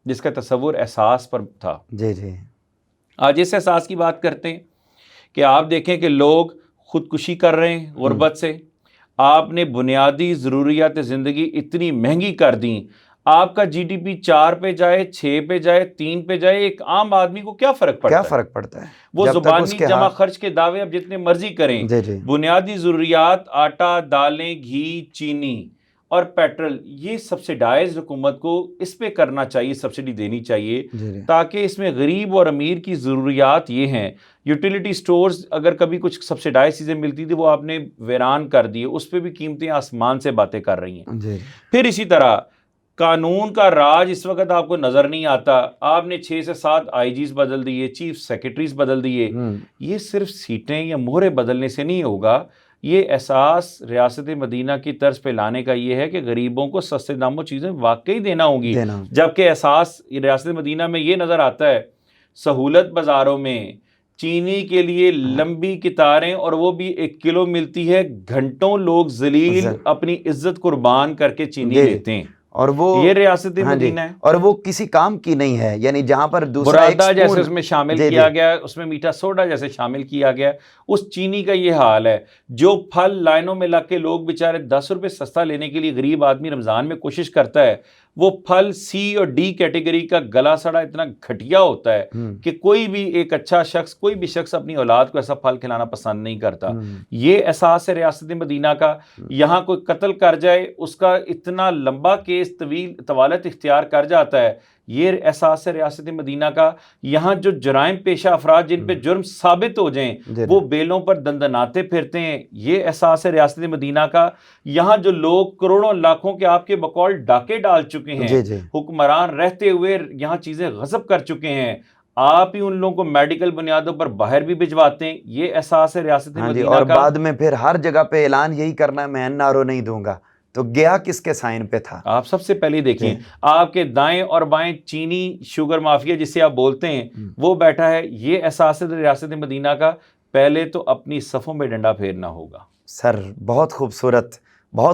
جس کا تصور احساس پر تھا. آج اس احساس کی بات کرتے ہیں کہ آپ دیکھیں کہ لوگ خودکشی کر رہے ہیں غربت سے. آپ نے بنیادی ضروریات زندگی اتنی مہنگی کر دیں، آپ کا جی ڈی پی 4 پہ جائے، 6 پہ جائے، 3 پہ جائے، ایک عام آدمی کو کیا فرق پڑتا ہے؟ کیا فرق پڑتا ہے؟ وہ جب تک اس زبانی کے جمع خرچ کے دعوے اب جتنے مرضی کریں، جی جی بنیادی ضروریات آٹا، دالیں، گھی، چینی اور پیٹرول، یہ سبسیڈائز حکومت کو اس پہ کرنا چاہیے، سبسڈی دینی چاہیے، جی جی تاکہ اس میں غریب اور امیر کی ضروریات یہ ہیں. یوٹیلیٹی سٹورز اگر کبھی کچھ سبسیڈائز چیزیں ملتی تھی وہ آپ نے ویران کر دی، اس پہ بھی قیمتیں آسمان سے باتیں کر رہی ہیں. جی پھر اسی طرح قانون کا راج اس وقت آپ کو نظر نہیں آتا. آپ نے 6 سے 7 آئی جیز بدل دیے، چیف سیکرٹریز بدل دیے. یہ صرف سیٹیں یا مہرے بدلنے سے نہیں ہوگا. یہ احساس ریاست مدینہ کی طرز پہ لانے کا یہ ہے کہ غریبوں کو سستے داموں چیزیں واقعی دینا ہوگی. جبکہ احساس ریاست مدینہ میں یہ نظر آتا ہے، سہولت بازاروں میں چینی کے لیے لمبی قطاریں، اور وہ بھی 1 کلو ملتی ہے، گھنٹوں لوگ ذلیل اپنی عزت قربان کر کے چینی لیتے ہیں. اور وہ یہ ریاست مدینہ ہے، اور وہ کسی کام کی نہیں ہے. یعنی جہاں پر دوسرا برادہ جیسے اس میں شامل کیا گیا، اس میں میٹھا سوڈا جیسے شامل کیا گیا، اس چینی کا یہ حال ہے. جو پھل لائنوں میں لگ کے لوگ بیچارے 10 روپے سستا لینے کے لیے غریب آدمی رمضان میں کوشش کرتا ہے، وہ پھل سی اور ڈی کیٹیگری کا گلا سڑا اتنا گھٹیا ہوتا ہے کہ کوئی بھی ایک اچھا شخص، کوئی بھی شخص اپنی اولاد کو ایسا پھل کھلانا پسند نہیں کرتا. یہ احساس ہے ریاست مدینہ کا. یہاں کوئی قتل کر جائے، اس کا اتنا لمبا کیس طوالت اختیار کر جاتا ہے. یہ احساس ہے ریاست مدینہ کا. یہاں جو جرائم پیشہ افراد جن پہ جرم ثابت ہو جائیں وہ بیلوں پر دندناتے پھرتے ہیں. یہ احساس ہے ریاست مدینہ کا. یہاں جو لوگ کروڑوں لاکھوں کے آپ کے بقول ڈاکے ڈال چکے ہیں، حکمران رہتے ہوئے یہاں چیزیں غصب کر چکے ہیں، آپ ہی ان لوگوں کو میڈیکل بنیادوں پر باہر بھی بھجواتے ہیں. یہ احساس ہے ریاست مدینہ کا. اور بعد میں پھر ہر جگہ پہ اعلان یہی کرنا ہے، میں این آر او نہیں دوں گا. تو گیا کس کے سائن پہ تھا؟ آپ سب سے پہلے دیکھیں، آپ کے دائیں اور بائیں چینی شوگر مافیا جسے آپ بولتے ہیں وہ بیٹھا ہے. یہ احساس ہے ریاست مدینہ کا. پہلے تو اپنی صفوں میں ڈنڈا پھیرنا ہوگا. سر بہت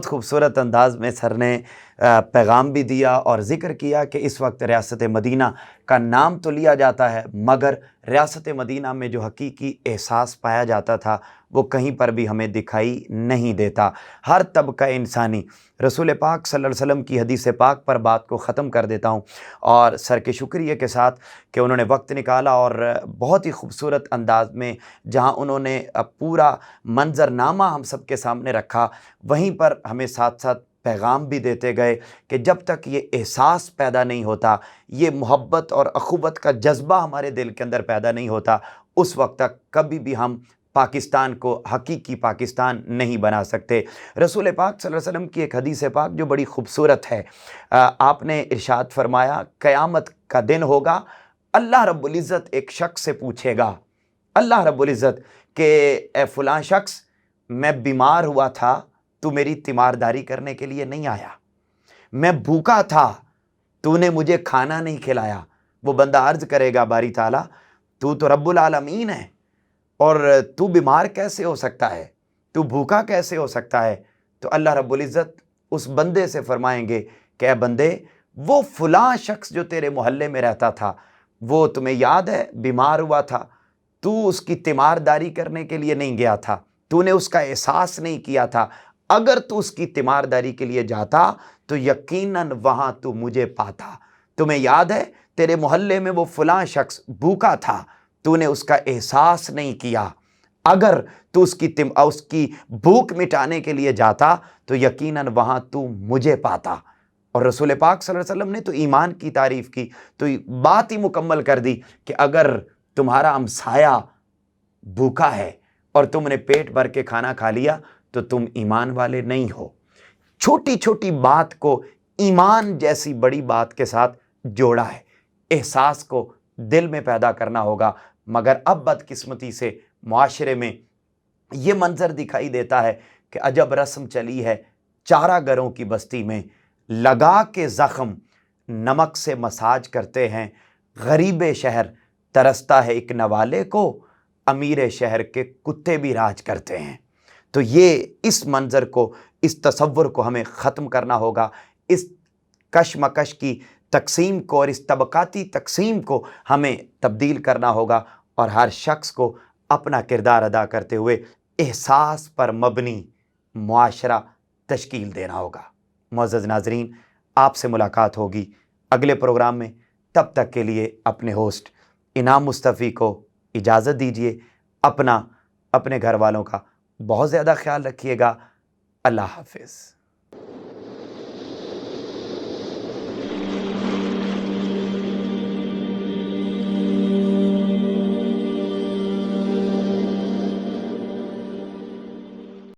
خوبصورت انداز میں سر نے پیغام بھی دیا اور ذکر کیا کہ اس وقت ریاست مدینہ کا نام تو لیا جاتا ہے، مگر ریاست مدینہ میں جو حقیقی احساس پایا جاتا تھا وہ کہیں پر بھی ہمیں دکھائی نہیں دیتا. ہر طبقہ انسانی، رسول پاک صلی اللہ علیہ وسلم کی حدیث پاک پر بات کو ختم کر دیتا ہوں، اور سر کے شکریہ کے ساتھ کہ انہوں نے وقت نکالا اور بہت ہی خوبصورت انداز میں جہاں انہوں نے پورا منظرنامہ ہم سب کے سامنے رکھا، وہیں پر ہمیں ساتھ ساتھ پیغام بھی دیتے گئے کہ جب تک یہ احساس پیدا نہیں ہوتا، یہ محبت اور اخوت کا جذبہ ہمارے دل کے اندر پیدا نہیں ہوتا، اس وقت تک کبھی بھی ہم پاکستان کو حقیقی پاکستان نہیں بنا سکتے. رسول پاک صلی اللہ علیہ وسلم کی ایک حدیث پاک جو بڑی خوبصورت ہے، آپ نے ارشاد فرمایا قیامت کا دن ہوگا، اللہ رب العزت ایک شخص سے پوچھے گا، اللہ رب العزت کہ اے فلاں شخص، میں بیمار ہوا تھا، تو میری تیمارداری کرنے کے لیے نہیں آیا. میں بھوکا تھا، تو نے مجھے کھانا نہیں کھلایا. وہ بندہ عرض کرے گا باری تعالیٰ تو رب العالمین ہے، اور تو بیمار کیسے ہو سکتا ہے، تو بھوکا کیسے ہو سکتا ہے؟ تو اللہ رب العزت اس بندے سے فرمائیں گے کہ اے بندے، وہ فلاں شخص جو تیرے محلے میں رہتا تھا، وہ تمہیں یاد ہے بیمار ہوا تھا، تو اس کی تیمارداری کرنے کے لیے نہیں گیا تھا، تو نے اس کا احساس نہیں کیا تھا. اگر تو اس کی تیمارداری کے لیے جاتا تو یقیناً وہاں تو مجھے پاتا. تمہیں یاد ہے تیرے محلے میں وہ فلاں شخص بھوکا تھا، تو نے اس کا احساس نہیں کیا. اگر تو اس کی بھوک مٹانے کے لیے جاتا تو یقیناً وہاں تو مجھے پاتا. اور رسول پاک صلی اللہ علیہ وسلم نے تو ایمان کی تعریف کی، تو بات ہی مکمل کر دی کہ اگر تمہارا ہمسایہ بھوکا ہے اور تم نے پیٹ بھر کے کھانا کھا لیا تو تم ایمان والے نہیں ہو. چھوٹی چھوٹی بات کو ایمان جیسی بڑی بات کے ساتھ جوڑا ہے. احساس کو دل میں پیدا کرنا ہوگا. مگر اب بدقسمتی سے معاشرے میں یہ منظر دکھائی دیتا ہے کہ عجب رسم چلی ہے، چارہ گروں کی بستی میں لگا کے زخم نمک سے مساج کرتے ہیں. غریب شہر ترستا ہے ایک نوالے کو، امیر شہر کے کتے بھی راج کرتے ہیں. تو یہ اس منظر کو، اس تصور کو ہمیں ختم کرنا ہوگا. اس کشمکش کی تقسیم کو اور اس طبقاتی تقسیم کو ہمیں تبدیل کرنا ہوگا، اور ہر شخص کو اپنا کردار ادا کرتے ہوئے احساس پر مبنی معاشرہ تشکیل دینا ہوگا. معزز ناظرین، آپ سے ملاقات ہوگی اگلے پروگرام میں. تب تک کے لیے اپنے ہوسٹ انعام مصطفی کو اجازت دیجیے. اپنا اپنے گھر والوں کا بہت زیادہ خیال رکھیے گا. اللہ حافظ.